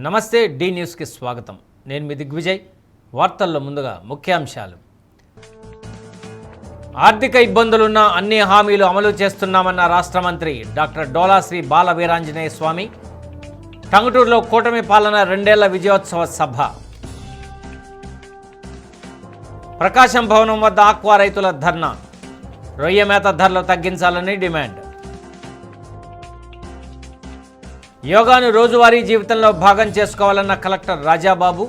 నమస్తే డి న్యూస్కి స్వాగతం. నేను మీ దిగ్విజయ్. వార్తల్లో ముందుగా ముఖ్యాంశాలు. ఆర్థిక ఇబ్బందులున్న అన్ని హామీలు అమలు చేస్తున్నామన్న రాష్ట్ర మంత్రి డాక్టర్ డోలా శ్రీ బాల వీరాంజనేయ స్వామి. టంగుటూరులో కూటమి పాలన 2 ఏళ్ల విజయోత్సవ సభ. ప్రకాశం భవనం వద్ద ఆక్వా రైతుల ధర్నా. రొయ్య మేత ధరలు తగ్గించాలని డిమాండ్. యోగాను రోజువారీ జీవితంలో భాగం చేసుకోవాలన్న కలెక్టర్ రాజాబాబు.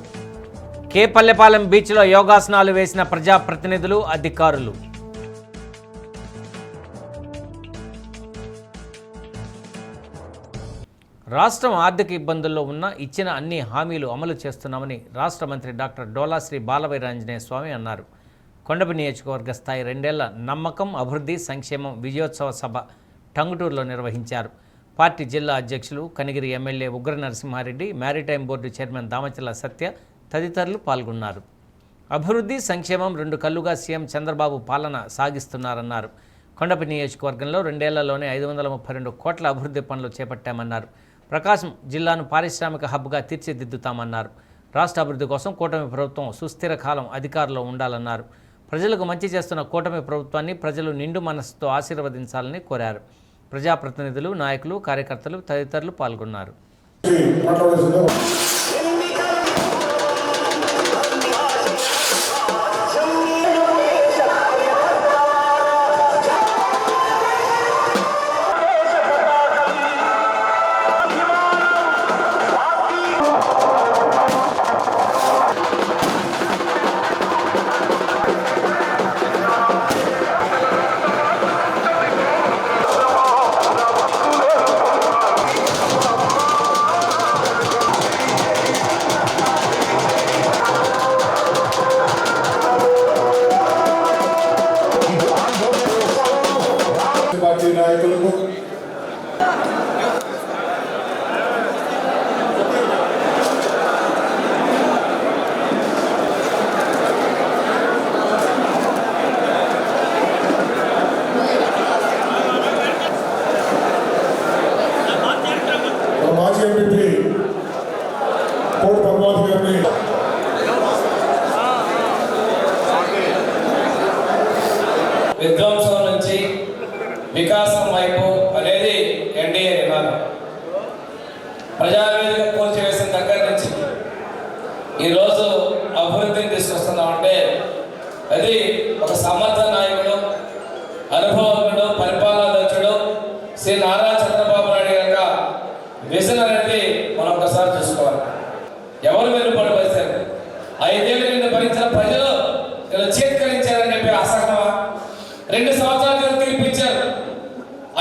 కేపల్లెపాలెం బీచ్లో యోగాసనాలు వేసిన ప్రజాప్రతినిధులు, అధికారులు. రాష్ట్రం ఆర్థిక ఇబ్బందుల్లో ఉన్న ఇచ్చిన అన్ని హామీలు అమలు చేస్తున్నామని రాష్ట్ర మంత్రి డాక్టర్ డోలా శ్రీ బాల వీరాంజనేయ స్వామి అన్నారు. కొండపి నియోజకవర్గ స్థాయి 2 ఏళ్ల నమ్మకం, అభివృద్ధి, సంక్షేమం విజయోత్సవ సభ టంగుటూరులో నిర్వహించారు. పార్టీ జిల్లా అధ్యక్షులు, Kanigiri MLA Ugra Narasimha Reddy, maritime board chairman Damacharla Satya తదితరులు పాల్గొన్నారు. అభివృద్ధి, సంక్షేమం 2 కళ్లుగా సీఎం చంద్రబాబు పాలన సాగిస్తున్నారన్నారు. కొండపి నియోజకవర్గంలో 2 ఏళ్లలోనే 532 కోట్ల అభివృద్ధి పనులు చేపట్టామన్నారు. ప్రకాశం జిల్లాను పారిశ్రామిక హబ్గా తీర్చిదిద్దుతామన్నారు. రాష్ట్ర అభివృద్ధి కోసం కూటమి ప్రభుత్వం సుస్థిర కాలం అధికారంలో ఉండాలన్నారు. ప్రజలకు మంచి చేస్తున్న కూటమి ప్రభుత్వాన్ని ప్రజలు నిండు మనస్సుతో ఆశీర్వదించాలని కోరారు. ప్రజాప్రతినిధులు, నాయకులు, కార్యకర్తలు తదితరులు పాల్గొన్నారు. నాయకులకు మాజీ ఎంపీ కోటి పద్మావతి గారిని విధ్వంసం నుంచి వికాసం వైపు అనేది ఎన్డీఏ నినాదం. ప్రజావేదిక కూల్చివేసిన దగ్గర నుంచి ఈరోజు అభివృద్ధిని తీసుకొస్తున్నామంటే అది ఒక సమర్థ నాయకుడు, అనుభవజ్ఞుడు, పరిపాలనా దక్షుడు శ్రీ నారా చంద్రబాబు నాయుడు యొక్క విజన్ అనేది మనం ఒకసారి చూసుకోవాలి. ఎవరు వెనుబడి పరిచారు? 5 ఏళ్ళు నిన్ను భరించిన ప్రజలు ఇలా చేత్కరించారని చెప్పి అసహనమా? 2 సంవత్సరాలు తీర్పిచ్చారు,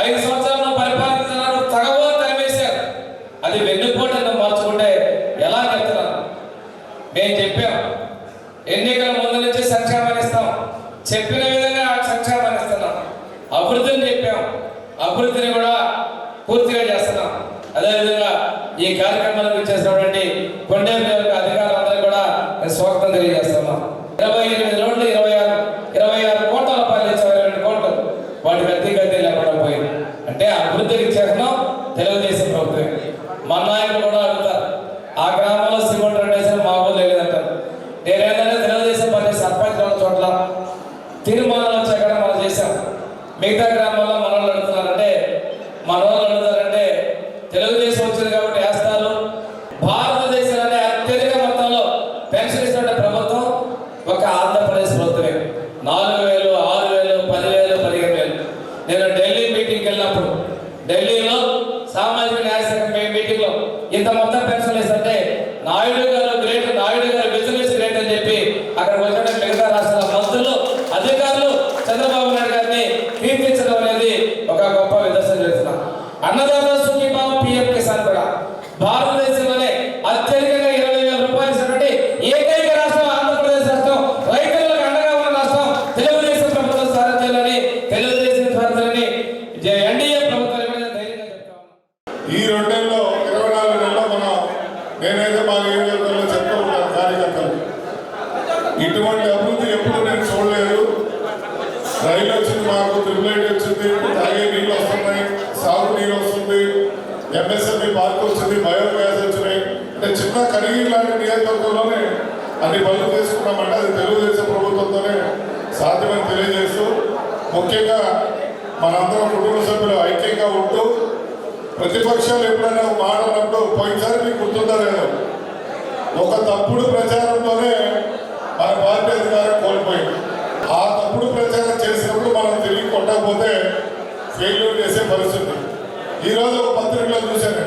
5 సంవత్సరాలు పరిపాలించారు, తగవో తరిమేశారు. అది వెన్నుపోటు మార్చుకుంటే ఎలా చెప్తున్నాను? మేము చెప్పాం, ఎన్నికల ముందు నుంచి సంక్షేమాన్ని ఇస్తాం, చెప్పిన విధంగా సంక్షేమాన్ని ఇస్తున్నాం. అభివృద్ధిని చెప్పాం, అభివృద్ధిని కూడా పూర్తిగా చేస్తున్నాం. అదేవిధంగా ఈ కార్యక్రమానికి చేసినటువంటి కొండేపి అధికారులందరూ కూడా స్వాగతం తెలియజేస్తున్నాం. 28 రోడ్లు 26 కోట్ల రూపాయలు ఇచ్చారు, 22 కోట్లు వాటికి అతిగతి లేకుండా పోయింది. అంటే అభివృద్ధికి చేస్తున్నాం తెలుగుదేశం ప్రభుత్వం. మా నాయకులు కూడా అడుగుతారు, ఆ గ్రామంలో సిమెంట్ రెండేసిన మా ఊళ్ళు లేదంటారు. నేనేంటంటే తెలుగుదేశం పార్టీ సర్పంచ్ చోట్ల తీర్మానాలు వచ్చాక మనం చేశాం. మిగతా గ్రామాల్లో మనోళ్ళు అడుగుతున్నారంటే తెలుగుదేశం వచ్చింది కాబట్టి వేస్తారు. భారతదేశంలోనే అత్యధిక మొత్తంలో పెన్షన్ ఇస్తున్న ప్రభుత్వం ఒక ఆంధ్రప్రదేశ్ ప్రభుత్వమే. 4,000, 6,000, 10,000, 15,000. నేను ఢిల్లీ మీటింగ్కి వెళ్ళినప్పుడు ఢిల్లీలో సామాజిక న్యాయ శాఖ మీటింగ్లో ఇంత మొత్తం పెన్షన్లు ఇస్తుంటే నాయుడు గారు గ్రేట్, నాయుడు గారు బిజినెస్ గ్రేట్ అని చెప్పి అక్కడ వచ్చిన మిగతా రాష్ట్రాల మంత్రులు, అధికారులు చంద్రబాబు నాయుడు గారిని కీర్తించడం అనేది ఒక గొప్ప నిదర్శనం చేస్తున్నాం. అన్నదాత సుఖీభావ పిఎం కిసాన్ కూడా భారతదేశంలోనే అత్యధికంగా 20,000 రూపాయలు ఇచ్చినటువంటి ఏకైక రాష్ట్రం ఆంధ్రప్రదేశ్ రాష్ట్రం. రైతులకు అండగా ఉన్న రాష్ట్రం తెలుగుదేశం ప్రభుత్వం సారథ్యంలోని తెలుగుదేశం సారథ్యంలోని ఎన్డీఏ ప్రభుత్వం ధైర్యంగా చెప్తా ఉన్నాం. ఈ 2 ఏళ్ళలో 24 నెలల్లో మనం నేనైతే మా నియోజకవర్గంలో చెప్తూ ఉంటాను కార్యకర్తలు, ఇటువంటి అభివృద్ధి ఎప్పుడు నేను చూడలేదు. రైలు వచ్చింది, మాకు త్రిబులైట్ వచ్చింది, తాగే నీళ్ళు వస్తున్నాయి, సాగు నీళ్ళు వస్తుంది, ఎంఎస్ఎంఈ పార్క్ వచ్చింది, బయోగ్యాస్ వచ్చినాయి. అంటే చిన్న చిన్న కరీం లాంటి నియోజకవర్గంలోనే అన్ని పనులు చేసుకున్నామంటే అది తెలుగుదేశం ప్రభుత్వంతోనే సాధ్యమని తెలియజేస్తూ ముఖ్యంగా మనందరం కుటుంబ సభ్యులు ఐక్యంగా ఉంటూ ప్రతిపక్షాలు ఎప్పుడైనా మాట్లాడినప్పుడు పోయినసారి మీకు గుర్తుందా లేదు, ఒక తప్పుడు ప్రచారంతోనే మన పార్టీ అధికారం కోల్పోయింది. ఆ తప్పుడు ప్రచారం చేసినప్పుడు మనం తిరిగి కొట్టకపోతే ఫెయిల్యూర్ చేసే పరిస్థితి. ఈరోజు ఒక పత్రికలో చూశాను,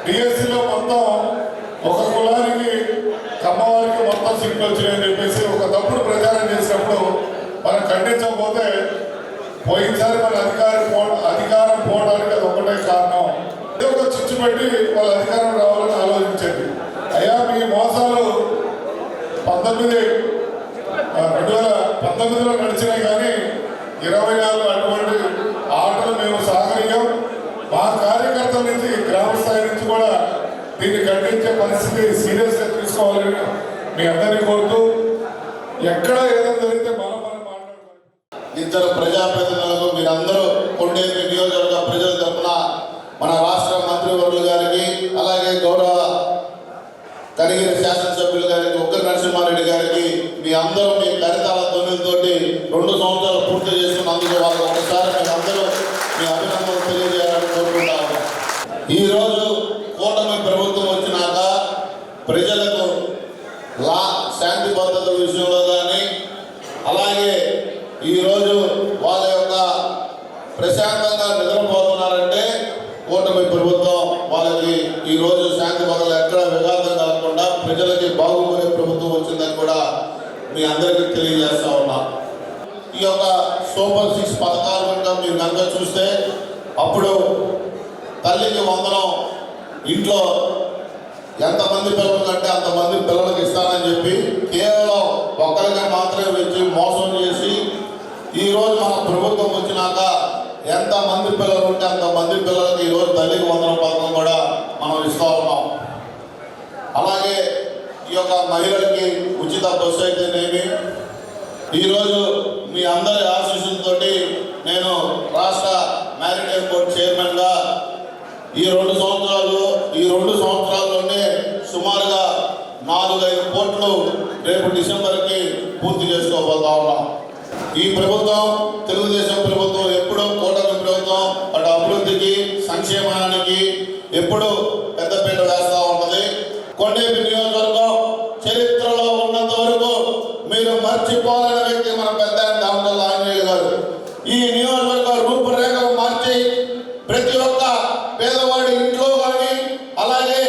డిఎస్సిలో మొత్తం ఒక కులానికి కమ్మవారికి మొత్తం సీట్లు వచ్చినాయని చెప్పేసి ఒక తప్పుడు ప్రచారం చేసినప్పుడు మనం ఖండించకపోతే పోయినసారి మన అధికారం పోవడానికి అది ఒకటే కారణం. ఏదో ఒక చిచ్చు పెట్టి వాళ్ళ అధికారం రావాలని ఆలోచించండి. అయ్యా మీ మోసాలు 2019లో నడిచినాయి కానీ 24 అటువంటి ఆటలు మేము సాగరికం. మా కార్యకర్తల నుంచి గ్రామ స్థాయి నుంచి కూడా దీన్ని ఖండించే పరిస్థితి సీరియస్గా తీసుకోవాలని మీ అందరినీ కోరుతూ ఎక్కడ ఏదైనా జరిగితే మనం మాట్లాడుకోవాలి. ఇద్దరు ప్రజాప్రతినిధులకు మీరందరూ కొండేపి నియోజకవర్గ ప్రజల తరఫున మన రాష్ట్ర మంత్రివర్యులు గారికి అలాగే గౌరవ కనిగిరి శాసనసభ్యులు గారికి ఉగ్ర నరసింహారెడ్డి గారికి మీ అందరూ మీ కరితాల ధ్వనులతోటి 2 సంవత్సరాలు పూర్తి చేస్తున్నందుకు వాళ్ళకి ఒకసారి మీరందరూ మీ అభినందనలు తెలియజేయాలని కోరుకుంటాము. ఈరోజు కూటమి ప్రభుత్వం వచ్చినాక ప్రజలకు శాంతి భద్రతల విషయంలో కానీ అలాగే ఈరోజు వాళ్ళ యొక్క ప్రశాంతంగా నిద్రపోతున్నారంటే కూటమి ప్రభుత్వం వాళ్ళకి ఈరోజు శాంతి భద్రతలు ఎక్కడ విఘాతం కాకుండా ప్రజలకి బాగుపడే ప్రభుత్వం వచ్చిందని కూడా మీ అందరికీ తెలియజేస్తా ఉన్నా. ఈ యొక్క సూపర్ 6 పథకాలు కనుక మీరు కనుక చూస్తే అప్పుడు తల్లికి వందనం ఇంట్లో ఎంతమంది పిల్లలు కంటే అంతమంది పిల్లలకి ఇస్తానని చెప్పి కేవలం ఒక్కరిగా మాత్రమే వచ్చి మోసం చేసి ఈరోజు మన ప్రభుత్వం వచ్చినాక ఎంతమంది పిల్లలు ఉంటే అంతమంది పిల్లలకి ఈరోజు తల్లికి వందనం పథకం కూడా మనం ఇస్తూ ఉన్నాం. అలాగే ఈ యొక్క మహిళలకి ఉచిత బస్సు అయితేనేమి ఈరోజు మీ అందరి ఆశీస్సులతో నేను రాష్ట్ర మ్యారిటైమ్ బోర్డు చైర్మన్గా ఈ 2 సంవత్సరాల్లోనే సుమారుగా 4-5 కోట్లు రేపు డిసెంబర్కి పూర్తి చేసుకోబోతా ఉన్నాం. ఈ ప్రభుత్వం తెలుగుదేశం ప్రభుత్వం ఎప్పుడూ కూటమి ప్రభుత్వం అటు అభివృద్ధికి సంక్షేమానికి ఎప్పుడూ పెద్దపీట వేస్తూ ఉంటుంది. కొండేపి నియోజకవర్గం చరిత్రలో ఉన్నంత వరకు మీరు మర్చిపోలేని వ్యక్తి మన పెద్ద దామోదర ఆంజనేయులు గారు. ఈ నియోజకవర్గ రూపురేఖలు మార్చి ప్రతి ఒక్క పేదవాడి ఇంట్లో కానీ అలాగే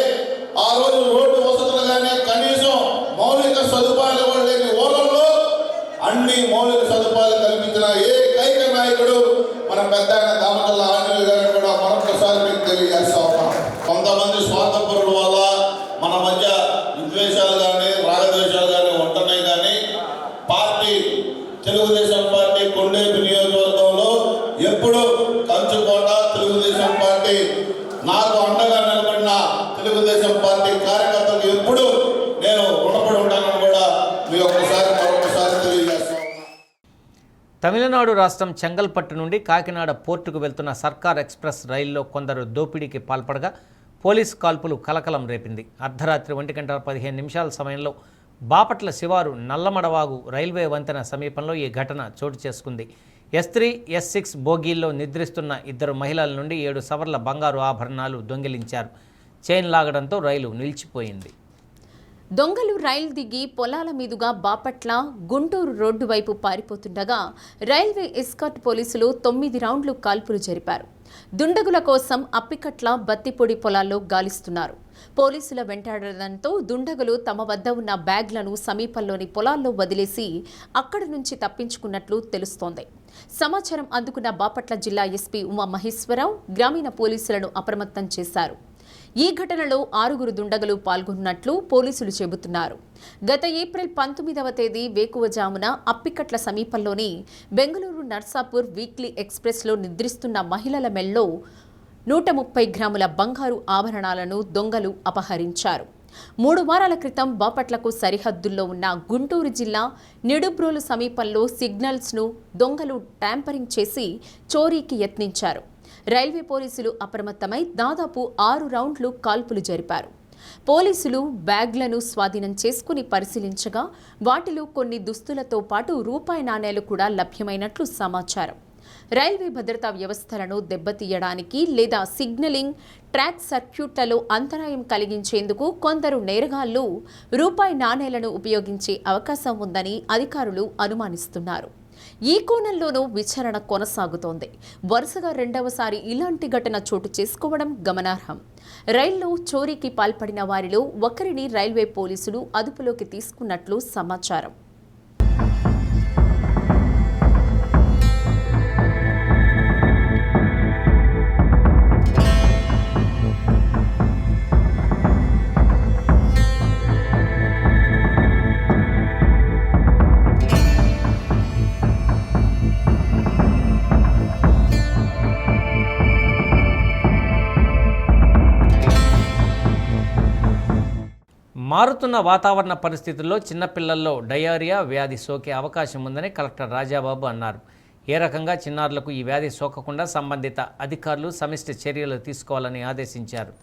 ఆ రోజు రోడ్డు వసతులు కానీ కనీసం మౌలిక సదుపాయాలు కూడా లేని ఊళ్ళల్లో అన్ని మౌలిక సదుపాయాలు కల్పించిన ఏకైక నాయకుడు మన పెద్ద దామోదర ఆంజనేయులు గారు కూడా మరొకసారి మీకు తెలియజేస్తా ఉన్నాం. కొంతమంది స్వార్థపరుల వల్ల మన మధ్య విద్వేషాలు కానీ రాగద్వేషాలు కానీ ఉంటున్నాయి కానీ పార్టీ తెలుగుదేశం పార్టీ కొండేపి నియోజకవర్గంలో ఎప్పుడు కంచుకోట తెలుగుదేశం పార్టీ నాకు అండగా నిలబడిన తెలుగుదేశం పార్టీ కార్యకర్తలకు ఎప్పుడు నేను రుణపడి ఉంటానని కూడా మీ మరొకసారి తెలియజేస్తాను. తమిళనాడు రాష్ట్రం చెంగల్పట్టు నుండి కాకినాడ పోర్టుకు వెళ్తున్న సర్కార్ ఎక్స్ప్రెస్ రైల్లో కొందరు దోపిడీకి పాల్పడగా పోలీసు కాల్పులు కలకలం రేపింది. అర్ధరాత్రి 1:15 సమయంలో బాపట్ల శివారు నల్లమడవాగు రైల్వే వంతెన సమీపంలో ఈ ఘటన చోటు చేసుకుంది. S3, S6 బోగీల్లో నిద్రిస్తున్న 2 మహిళల నుండి 7 సవర్ల బంగారు ఆభరణాలు దొంగిలించారు. చైన్ లాగడంతో రైలు నిలిచిపోయింది. దొంగలు రైలు దిగి పొలాల మీదుగా బాపట్ల గుంటూరు రోడ్డు వైపు పారిపోతుండగా రైల్వే ఎస్కార్ట్ పోలీసులు 9 రౌండ్లు కాల్పులు జరిపారు. దుండగుల కోసం అప్పికట్ల బత్తిపొడి పొలాల్లో గాలిస్తున్నారు. పోలీసుల వెంటాడడంతో దుండగులు తమ వద్ద ఉన్న బ్యాగ్లను సమీపంలోని పొలాల్లో వదిలేసి అక్కడి నుంచి తప్పించుకున్నట్లు తెలుస్తోంది. సమాచారం అందుకున్న బాపట్ల జిల్లా ఎస్పీ ఉమా మహేశ్వరరావు గ్రామీణ పోలీసులను అప్రమత్తం చేశారు. ఈ ఘటనలో 6 దుండగులు పాల్గొన్నట్లు పోలీసులు చెబుతున్నారు. గత ఏప్రిల్ 19వ తేదీ వేకువజామున అప్పికట్ల సమీపంలోని బెంగళూరు నర్సాపూర్ వీక్లీ ఎక్స్ప్రెస్లో నిద్రిస్తున్న మహిళల మెల్లో 130 గ్రాముల బంగారు ఆభరణాలను దొంగలు అపహరించారు. 3 వారాల క్రితం బాపట్లకు సరిహద్దుల్లో ఉన్న గుంటూరు జిల్లా నిడుబ్రోలు సమీపంలో సిగ్నల్స్ను దొంగలు ట్యాంపరింగ్ చేసి చోరీకి యత్నించారు. రైల్వే పోలీసులు అప్రమత్తమై దాదాపు 6 రౌండ్లు కాల్పులు జరిపారు. పోలీసులు బ్యాగ్లను స్వాధీనం చేసుకుని పరిశీలించగా వాటిలో కొన్ని దుస్తులతో పాటు రూపాయి నాణేలు కూడా లభ్యమైనట్లు సమాచారం. రైల్వే భద్రతా వ్యవస్థలను దెబ్బతీయడానికి లేదా సిగ్నలింగ్, ట్రాక్ సర్క్యూట్లలో అంతరాయం కలిగించేందుకు కొందరు నేరగాళ్లు రూపాయి నాణేలను ఉపయోగించే అవకాశం ఉందని అధికారులు అనుమానిస్తున్నారు. ఈ కోణంలోనూ విచారణ కొనసాగుతోంది. వరుసగా రెండవసారి ఇలాంటి ఘటన చోటు చేసుకోవడం గమనార్హం. రైల్లో చోరీకి పాల్పడిన వారిలో ఒకరిని రైల్వే పోలీసులు అదుపులోకి తీసుకున్నట్లు సమాచారం. మారుతున్న వాతావరణ పరిస్థితుల్లో చిన్నపిల్లల్లో డయేరియా వ్యాధి సోకే అవకాశం ఉందని కలెక్టర్ రాజాబాబు అన్నారు. ఏ రకంగా చిన్నారులకు ఈ వ్యాధి సోకకుండా సంబంధిత అధికారులు సమిష్టి చర్యలు తీసుకోవాలని ఆదేశించారు.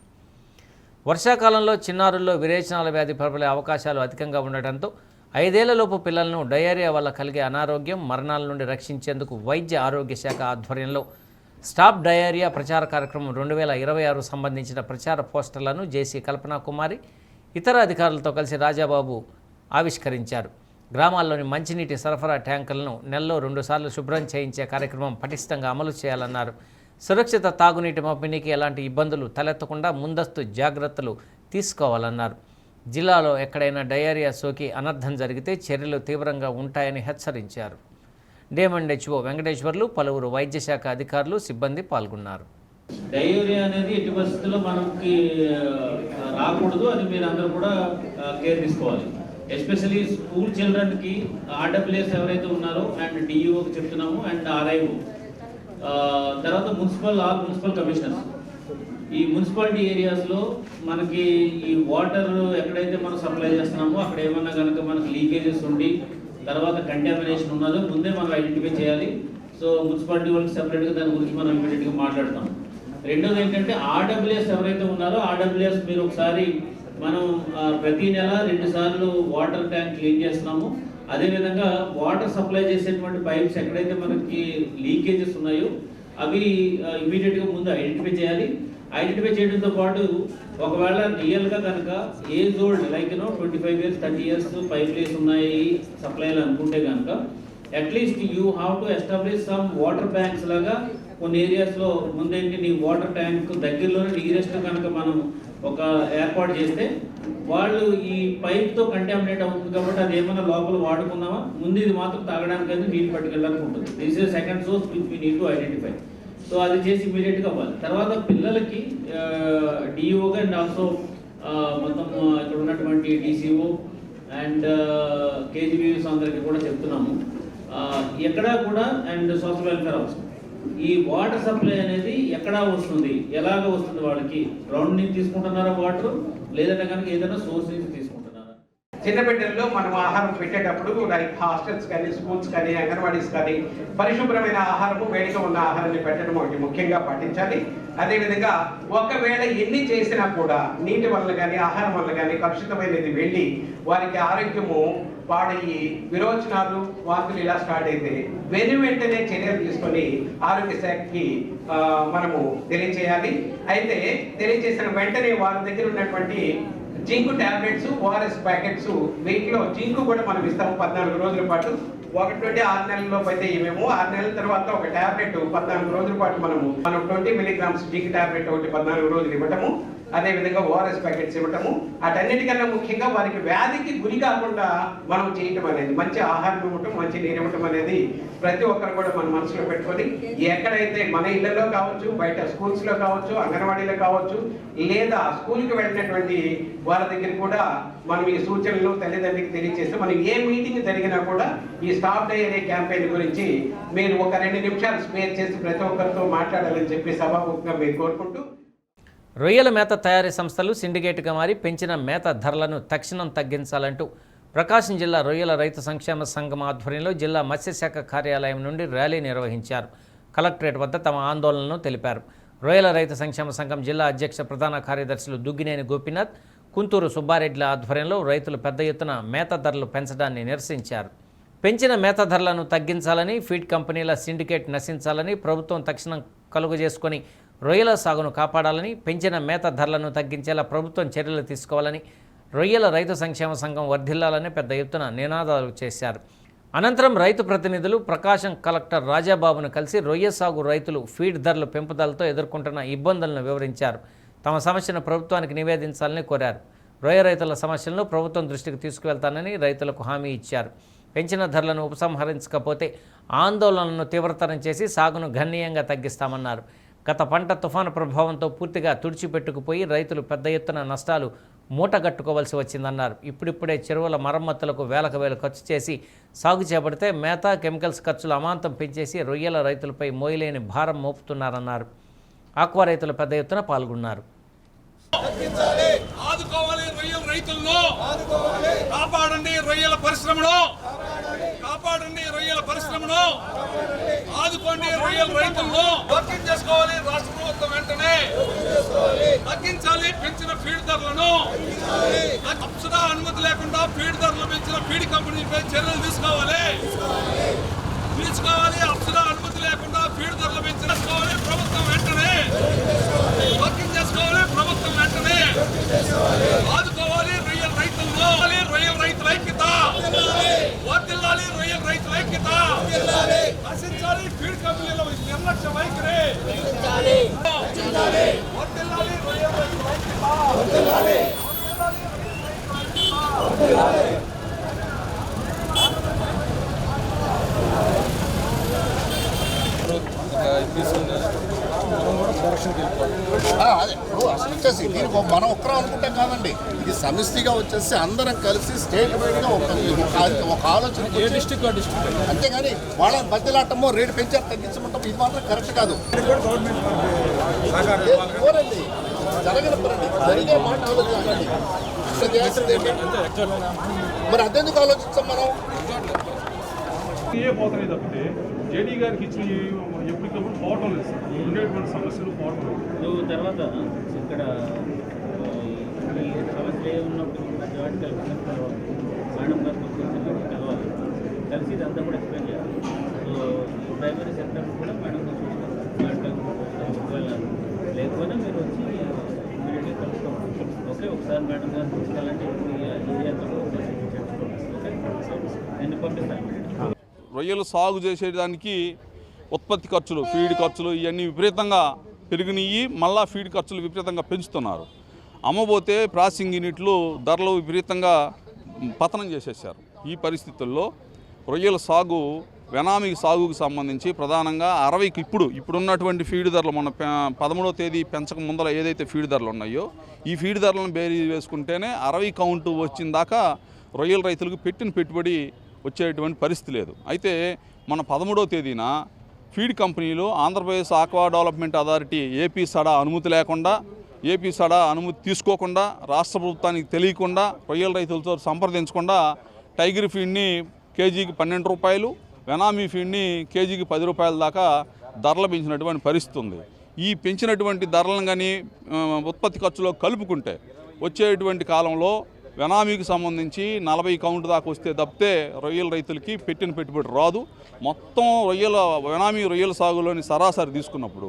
వర్షాకాలంలో చిన్నారుల్లో విరేచనాల వ్యాధి ప్రబలే అవకాశాలు అధికంగా ఉండటంతో 5 ఏళ్లలోపు పిల్లలను డయేరియా వల్ల కలిగే అనారోగ్యం, మరణాల నుండి రక్షించేందుకు వైద్య ఆరోగ్య శాఖ ఆధ్వర్యంలో స్టాప్ డయేరియా ప్రచార కార్యక్రమం 2026 సంబంధించిన ప్రచార పోస్టర్లను జేసీ కల్పనా కుమారి ఇతర అధికారులతో కలిసి రాజాబాబు ఆవిష్కరించారు. గ్రామాల్లోని మంచినీటి సరఫరా ట్యాంకులను నెలలో 2 సార్లు శుభ్రం చేయించే కార్యక్రమం పటిష్టంగా అమలు చేయాలన్నారు. సురక్షిత తాగునీటి పంపిణీకి ఎలాంటి ఇబ్బందులు తలెత్తకుండా ముందస్తు జాగ్రత్తలు తీసుకోవాలన్నారు. జిల్లాలో ఎక్కడైనా డయేరియా సోకి అనర్థం జరిగితే చర్యలు తీవ్రంగా ఉంటాయని హెచ్చరించారు. డిఎంఎండ్హెచ్ఓ వెంకటేశ్వర్లు, పలువురు వైద్య శాఖ అధికారులు, సిబ్బంది పాల్గొన్నారు. డయేరియా అనేది ఎట్టి పరిస్థితుల్లో మనకి రాకూడదు. అది మీరు అందరూ కూడా కేర్ తీసుకోవాలి. ఎస్పెషలీ స్కూల్ చిల్డ్రన్కి ఆర్డబ్ల్యూఎస్ ఎవరైతే ఉన్నారో అండ్ డిఈఓకి చెప్తున్నాము అండ్ ఆర్ఐఓ, తర్వాత మున్సిపల్ కమిషనర్స్, ఈ మున్సిపాలిటీ ఏరియాస్లో మనకి ఈ వాటర్ ఎక్కడైతే మనం సప్లై చేస్తున్నామో అక్కడ ఏమన్నా కనుక మనకి లీకేజెస్ ఉండి తర్వాత కంటామినేషన్ ఉన్నదో ముందే మనం ఐడెంటిఫై చేయాలి. సో మున్సిపాలిటీ వాళ్ళకి సెపరేట్గా దాని గురించి మనం ఇమీడియట్గా మాట్లాడతాం. రెండోది ఏంటంటే ఆర్డబ్ల్యూఎస్ ఎవరైతే ఉన్నారో ఆర్డబ్ల్యూఎస్ మీరు ఒకసారి మనం ప్రతి నెల 2 సార్లు వాటర్ ట్యాంక్ క్లీన్ చేస్తున్నాము. అదేవిధంగా వాటర్ సప్లై చేసేటువంటి పైప్స్ ఎక్కడైతే మనకి లీకేజెస్ ఉన్నాయో అవి ఇమీడియట్గా ముందు ఐడెంటిఫై చేయాలి. ఐడెంటిఫై చేయడంతో పాటు ఒకవేళ రియల్గా కనుక age old like 25 years 30 years pipelines ఉన్నాయి సప్లైలు అనుకుంటే కనుక at least you have to establish some water banks లాగా కొన్ని ఏరియాస్లో ముందేంటి నీ వాటర్ ట్యాంక్ దగ్గరలోనే నియరెస్ట్ కనుక మనం ఒక ఏర్పాటు చేస్తే వాళ్ళు ఈ పైప్తో కంటామినేట్ అవుతుంది కాబట్టి అది ఏమైనా లోపల వాడుకున్నామా ముందు ఇది మాత్రం తాగడానికి అయితే నీళ్ళు పట్టుకెళ్ళడానికి ఉంటుంది. This is second source which we need to identify. So అది చేసి ఇమీడియట్గా అవ్వాలి. తర్వాత పిల్లలకి డిఓగా అండ్ ఆల్సో మొత్తం ఇక్కడ ఉన్నటువంటి డిసిఓ అండ్ కేజీబీస్ అందరికీ కూడా చెప్తున్నాము, ఎక్కడా కూడా అండ్ సోషల్ వెల్ఫేర్ ఆఫీసర్ ఈ వాటర్ సప్లై అనేది ఎక్కడా వస్తుంది, ఎలాగ వస్తుంది, వాళ్ళకి గ్రౌండ్ నుంచి తీసుకుంటున్నారా వాటర్ లేదంటే కనుక ఏదైనా సోర్స్ నుంచి తీసుకుంటున్నారా. చిన్న బిడ్డల్లో మనం ఆహారం పెట్టేటప్పుడు లైక్ హాస్టల్స్ కానీ స్కూల్స్ కానీ అంగన్వాడీస్ కానీ పరిశుభ్రమైన ఆహారము, వేడిగా ఉన్న ఆహారాన్ని పెట్టడం ఒకటి ముఖ్యంగా పాటించాలి. అదేవిధంగా ఒకవేళ ఎన్ని చేసినా కూడా నీటి వల్ల కానీ ఆహారం వల్ల కానీ కలుషితమైనది వెళ్ళి వారికి ఆరోగ్యము పాడయ్యి విరోచనాలు, వాంతులు ఇలా స్టార్ట్ అయితే వెంటనే చర్యలు తీసుకొని ఆరోగ్య శాఖకి మనము తెలియజేయాలి. అయితే తెలియజేసిన వెంటనే వారి దగ్గర ఉన్నటువంటి జింకు టాబ్లెట్స్, ఓఆర్ఎస్ ప్యాకెట్స్, వీటిలో జింకు కూడా మనం ఇస్తాము 14 రోజుల పాటు. 1 నుండి 6 నెలల్లోపు అయితే ఇవేమో 6 నెలల తర్వాత ఒక టాబ్లెట్ 14 రోజుల పాటు మనం 20 mg జింక్ టాబ్లెట్ ఒకటి 14 రోజులు ఇవ్వటము, అదేవిధంగా ఓఆర్ఎస్ ప్యాకెట్స్ ఇవ్వటము. అటన్నిటికన్నా ముఖ్యంగా వారికి వ్యాధికి గురి కాకుండా మనం చేయటం అనేది, మంచి ఆహారం ఇవ్వటం, మంచి నీరు ఇవ్వటం అనేది ప్రతి ఒక్కరు కూడా మన మనసులో పెట్టుకొని ఎక్కడైతే మన ఇళ్లలో కావచ్చు, బయట స్కూల్స్లో కావచ్చు, అంగన్వాడీలో కావచ్చు, లేదా స్కూల్కి వెళ్ళినటువంటి వాళ్ళ దగ్గర కూడా మనం ఈ సూచనలు తల్లిదండ్రులకు తెలియజేస్తే మనం ఏ మీటింగ్ జరిగినా కూడా ఈ స్టాప్ డయేరియా క్యాంపెయిన్ గురించి మీరు ఒక 2 నిమిషాలు స్పేర్ చేసి ప్రతి ఒక్కరితో మాట్లాడాలని చెప్పి సభాముఖంగా మీరు కోరుకుంటూ, రొయ్యల మేత తయారీ సంస్థలు సిండికేట్గా మారి పెంచిన మేత ధరలను తక్షణం తగ్గించాలంటూ ప్రకాశం జిల్లా రొయ్యల రైతు సంక్షేమ సంఘం ఆధ్వర్యంలో జిల్లా మత్స్యశాఖ కార్యాలయం నుండి ర్యాలీ నిర్వహించారు. కలెక్టరేట్ వద్ద తమ ఆందోళనను తెలిపారు. రొయ్యల రైతు సంక్షేమ సంఘం జిల్లా అధ్యక్ష ప్రధాన కార్యదర్శులు దుగ్గినేని గోపీనాథ్, కుంతూరు సుబ్బారెడ్డి ఆధ్వర్యంలో రైతులు పెద్ద ఎత్తున మేత ధరలు పెంచడాన్ని నిరసించారు. పెంచిన మేత ధరలను తగ్గించాలని, ఫీడ్ కంపెనీల సిండికేట్ నశించాలని, ప్రభుత్వం తక్షణం కలుగు చేసుకొని రొయ్యల సాగును కాపాడాలని, పెంచిన మేత ధరలను తగ్గించేలా ప్రభుత్వం చర్యలు తీసుకోవాలని, రొయ్యల రైతు సంక్షేమ సంఘం వర్ధిల్లాలని పెద్ద ఎత్తున నినాదాలు చేశారు. అనంతరం రైతు ప్రతినిధులు ప్రకాశం కలెక్టర్ రాజాబాబును కలిసి రొయ్య సాగు రైతులు ఫీడ్ ధరల పెంపుదలతో ఎదుర్కొంటున్న ఇబ్బందులను వివరించారు. తమ సమస్యను ప్రభుత్వానికి నివేదించాలని కోరారు. రొయ్య రైతుల సమస్యలను ప్రభుత్వం దృష్టికి తీసుకువెళ్తానని రైతులకు హామీ ఇచ్చారు. పెంచిన ధరలను ఉపసంహరించకపోతే ఆందోళనలను తీవ్రతరం చేసి సాగును గణనీయంగా తగ్గిస్తామన్నారు. గత పంట తుఫాను ప్రభావంతో పూర్తిగా తుడిచిపెట్టుకుపోయి రైతులు పెద్ద ఎత్తున నష్టాలు మూటగట్టుకోవాల్సి వచ్చిందన్నారు. ఇప్పుడిప్పుడే చెరువుల మరమ్మతులకు వేలకు వేలు ఖర్చు చేసి సాగు చేపడితే మేత, కెమికల్స్ ఖర్చులు అమాంతం పెంచేసి రొయ్యల రైతులపై మోయలేని భారం మోపుతున్నారన్నారు. ఆక్వా రైతులు పెద్ద ఎత్తున పాల్గొన్నారు. ఆదుకోవాలి రొయ్యల రైతులను, కాపాడండి రొయ్యల పరిశ్రమను, కాపాడండి రొయ్యల పరిశ్రమను, ఆదుకోండి రొయ్యల రైతులను. తగ్గించేసుకోవాలి రాష్ట్ర ప్రభుత్వం వెంటనే, తగ్గించాలి పెంచిన ఫీడ్ ధరలను. అప్సరా అనుమతి లేకుండా ఫీడ్ ధరలు పెంచిన ఫీడ్ కంపెనీపై చర్యలు తీసుకోవాలి. అప్సరా అనుమతి లేకుండా ఫీడ్ ధరలు పెంచుకోవాలి ప్రభుత్వం వెంటనే, తగ్గించేసుకోవాలి ప్రభుత్వం వెంటనే, ఆదుకోవాలి రొయ్యల రైతులను. రొయ్యల రైతుల ఐక్యత వర్ధిల్లాలి, రొయ్యల రైతుల ఐక్యత నశించాలి, ఫీడ్ కంపెనీల నిర్లక్ష్య వైఖరి వర్ధిల్లాలి, రొయ్యల రైతుల ఐక్యత. అదే అసలు వచ్చేసి దీనికి మనం ఒక్కరం అనుకుంటాం కాదండి, ఇది సమిష్టిగా వచ్చేసి అందరం కలిసి స్టేట్ వైడ్గా ఒక ఆలోచన, అంతేగాని వాళ్ళ బద్దలాటమో రేటు పెంచారు తగ్గించమంటాం ఇది మాత్రం కరెక్ట్ కాదు. జరగని పరండి, జరిగే మాట ఆలోచించండి. మరి అదెందుకు ఆలోచిస్తాం మనం? పోతున్నాయి తప్పితే జేడీ గారికి ఇచ్చిన ఎప్పటికప్పుడు పోవటం లేదు సార్. ఉండేటువంటి సమస్యలు పోవటం లేదు. తర్వాత ఇక్కడ ఈ సమస్య ఉన్నప్పుడు జాయింట్ కలెక్టర్ కలవాలి, మేడం గారితో కలవాలి, కలిసి ఇదంతా కూడా ఎక్స్ప్లెయిన్ చేయాలి. సో ప్రైమరీ సెక్టర్ కూడా మేడం గారు జాయింట్ కలెక్టర్ ఒకవేళ లేకపోయినా మీరు వచ్చి ఇమీడియట్గా కలుసుకోవాలి. ఓకే, ఒకసారి మేడం గారు తీసుకెళ్ళండి, ఏరియాతో ఓకే నేను పంపిస్తాను. రొయ్యలు సాగు చేసేదానికి ఉత్పత్తి ఖర్చులు, ఫీడ్ ఖర్చులు ఇవన్నీ విపరీతంగా పెరిగినాయి. మళ్ళా ఫీడ్ ఖర్చులు విపరీతంగా పెంచుతున్నారు. అమ్మబోతే ప్రాసెసింగ్ యూనిట్లు ధరలు విపరీతంగా పతనం చేసేసారు. ఈ పరిస్థితుల్లో రొయ్యల సాగు, వెనామీ సాగుకు సంబంధించి ప్రధానంగా 60కి ఇప్పుడున్నటువంటి ఫీడ్ ధరలు మన 13వ తేదీ పెంచక ముందర ఏదైతే ఫీడ్ ధరలు ఉన్నాయో ఈ ఫీడ్ ధరలను బేరీ వేసుకుంటేనే 60 కౌంటు వచ్చిన దాకా రొయ్యల రైతులకు పెట్టిన పెట్టుబడి వచ్చేటువంటి పరిస్థితి లేదు. అయితే మన 13వ తేదీన ఫీడ్ కంపెనీలు Andhra Pradesh aqua development authority AP సడా అనుమతి లేకుండా, ఏపీ సడా అనుమతి తీసుకోకుండా, రాష్ట్ర ప్రభుత్వానికి తెలియకుండా, రొయ్యల రైతులతో సంప్రదించకుండా టైగర్ ఫీడ్ని కేజీకి 12 రూపాయలు, వెనామీ ఫీడ్ని కేజీకి 10 రూపాయల దాకా ధరలు పెంచినటువంటి పరిస్థితి ఉంది. ఈ పెంచినటువంటి ధరలను కానీ ఉత్పత్తి ఖర్చులో కలుపుకుంటే వచ్చేటువంటి కాలంలో వెనామీకి సంబంధించి 40 కౌంట్ దాకా వస్తే తప్పితే రొయ్యల రైతులకి పెట్టిన పెట్టుబడి రాదు. మొత్తం వెనామీ రొయ్యల సాగులోని సరాసరి తీసుకున్నప్పుడు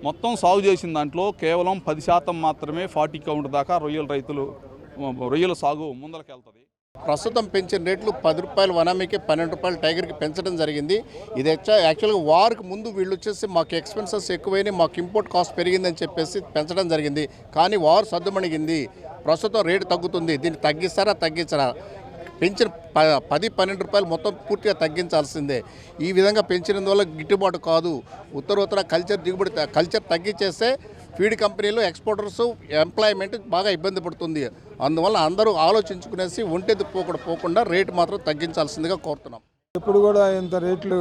మొత్తం సాగు చేసిన దాంట్లో కేవలం 10% మాత్రమే 40 కౌంట్ దాకా రొయ్యల సాగు ముందరకెళ్తుంది. ప్రస్తుతం పెంచిన రేట్లు 10 రూపాయలు వనామీకి, 12 రూపాయలు టైగర్కి పెంచడం జరిగింది. ఇది యాక్చువల్గా వార్కి ముందు వీళ్ళు వచ్చేసి మాకు ఎక్స్పెన్సెస్ ఎక్కువైనాయి, మాకు ఇంపోర్ట్ కాస్ట్ పెరిగిందని చెప్పేసి పెంచడం జరిగింది. కానీ వార్ సద్దుమణిగింది, ప్రస్తుతం రేటు తగ్గుతుంది. దీన్ని తగ్గిస్తారా తగ్గించరా? పెంచిన 10-12 రూపాయలు మొత్తం పూర్తిగా తగ్గించాల్సిందే. ఈ విధంగా పెంచినందువల్ల గిట్టుబాటు కాదు. ఉత్తరోత్తర కల్చర్ తగ్గించేస్తే ఫీడ్ కంపెనీలు, ఎక్స్పోర్టర్స్, ఎంప్లాయ్మెంట్ బాగా ఇబ్బంది పడుతుంది. అందువల్ల అందరూ ఆలోచించుకునేసి ఒంటెది పోకుండా రేటు మాత్రం తగ్గించాల్సిందిగా కోరుతున్నాం. ఎప్పుడు కూడా ఇంత రేట్లు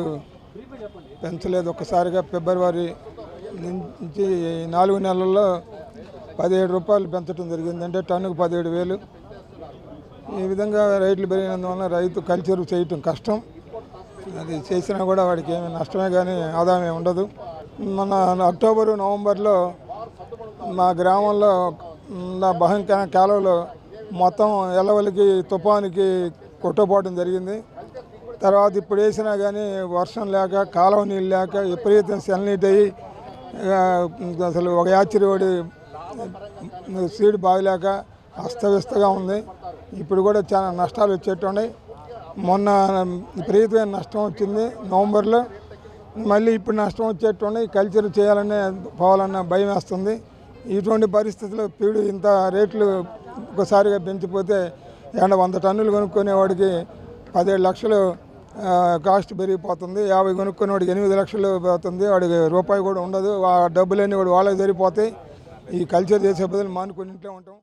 పెంచలేదు. ఒక్కసారిగా ఫిబ్రవరి నుంచి 4 నెలల్లో 17 రూపాయలు పెంచడం జరిగింది. అంటే టన్నుకు 17,000. ఈ విధంగా రేట్లు పెరిగినందువల్ల రైతు కల్చర్ చేయటం కష్టం. అది చేసినా కూడా వాడికి ఏమి నష్టమే కానీ ఆదాయం ఉండదు. మన అక్టోబరు, నవంబర్లో మా గ్రామంలో బహంకాన కాలువలో మొత్తం ఎలవలికి తుఫానికి కొట్టుపోవడం జరిగింది. తర్వాత ఇప్పుడు వేసినా కానీ వర్షం లేక కాలువ నీళ్ళు లేక విపరీతం సెల్నీట్ అయ్యి అసలు ఒక యాచిరివాడి సీడ్ బాగలేక అస్తవ్యస్తగా ఉంది. ఇప్పుడు కూడా చాలా నష్టాలు వచ్చేట్టున్నాయి. మొన్న విపరీతమైన నష్టం వచ్చింది నవంబర్లో, మళ్ళీ ఇప్పుడు నష్టం వచ్చేట్టున్నాయి. కల్చర్ చేయాలనే పోవాలన్న భయం వేస్తుంది. ఇటువంటి పరిస్థితుల్లో పీడు ఇంత రేట్లు ఒకసారిగా పెంచిపోతే 100 టన్నులు కొనుక్కునేవాడికి 17 లక్షలు కాస్ట్ పెరిగిపోతుంది. 50 కొనుక్కునేవాడికి 8 లక్షలు పోతుంది. వాడికి రూపాయి కూడా ఉండదు. ఆ డబ్బులన్నీ కూడా వాళ్ళకి సరిపోతాయి. ఈ కల్చర్ చేసే బదులు మానుకుని ఇంట్లో ఉంటాం.